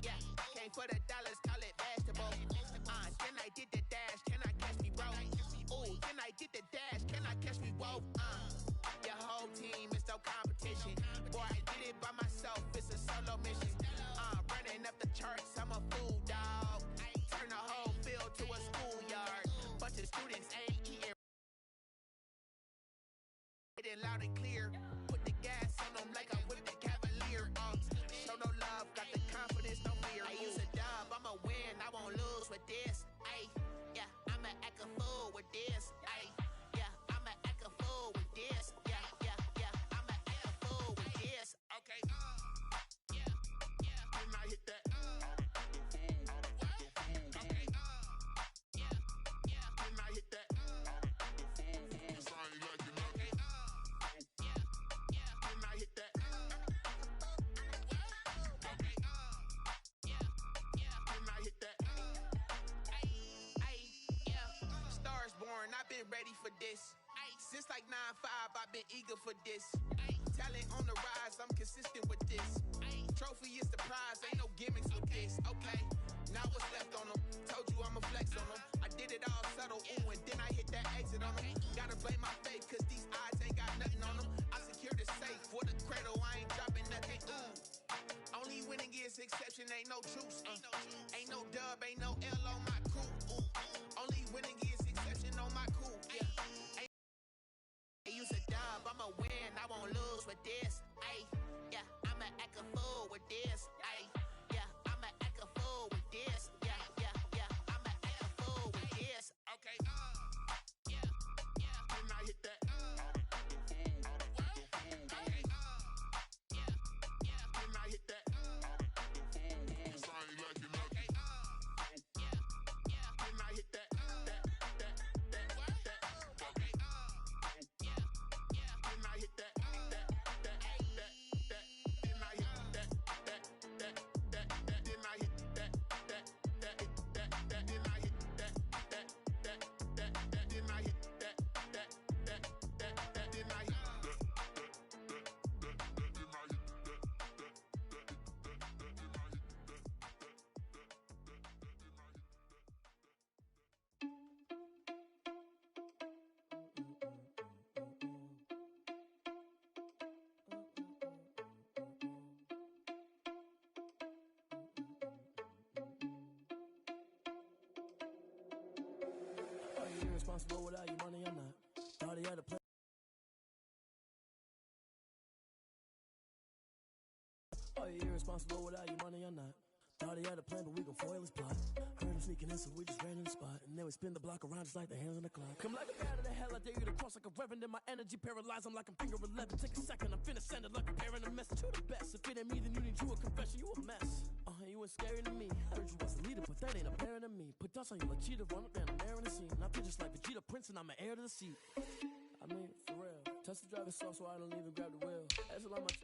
Yeah, came for the dollars, call it vegetable. Then I did the dash, can I catch me, bro? Ooh, then I did the dash, can I competition. Boy, I did it by myself, it's a solo mission. Running up the charts, I'm a fool, dog. Turn the whole field to a schoolyard. Bunch of students ain't eating. It loud and clear. Put the gas on them like I'm with the Cavalier. Show no love, got the confidence, no fear. I use a dub, I'ma win, I won't lose with this. Ay, yeah, I'ma act a fool with this. Ay, yeah, I'ma act a fool with this. Yeah, yeah, yeah, I'ma act a fool with this. Okay, yeah, yeah, when I hit that. Okay, yeah, yeah, when I hit that. I've been ready for this. Since like 9-5, I've been eager for this. Talent on the rise, I'm consistent with this. Trophy is the prize, ain't no gimmicks with this. Okay, now what's left on them? Told you I'ma flex on them. I did it all subtle, ooh, and then I hit that exit on them. Gotta blame my faith, cause these odds ain't got nothing on them. I secured the safe for the cradle, I ain't dropping nothing, ooh. Only winning is exception, ain't no truce. Ain't no dub, ain't no L on my crew. Only winning is exception on my crew. Yeah. Ain't use a dub, I'ma win, I won't lose with this. Ay, yeah, I'ma act a fool with this. Ay, yeah, I'ma act a fool with this. Yeah, yeah, yeah, I'ma act a fool with this. Okay, yeah, yeah, when I hit that. Okay, yeah, yeah, when I hit that. Are you irresponsible without your money or not? Thought he had a plan. Are you irresponsible without your money or not? Thought he had a plan, but we gon' foil his plot. Heard him sneaking in, so we just ran in the spot. And then we spin the block around just like the hands on the clock. Come like a bat of the hell, I dare you to cross like a reverend. In my energy paralyzed, I'm like I'm finger 11. Take a second, I'm finna send it like a parent a message to the best. If it ain't me, then you need you a confession, you a mess. You ain't scary to me. Heard you was a leader, but that ain't apparent to me. Put dust on you like cheetah, run up down the air in the scene. I feel just like Vegeta Prince, and I'm an heir to the seat. I mean, for real. Touch the driver's sauce so I don't even grab the wheel. That's a lot of my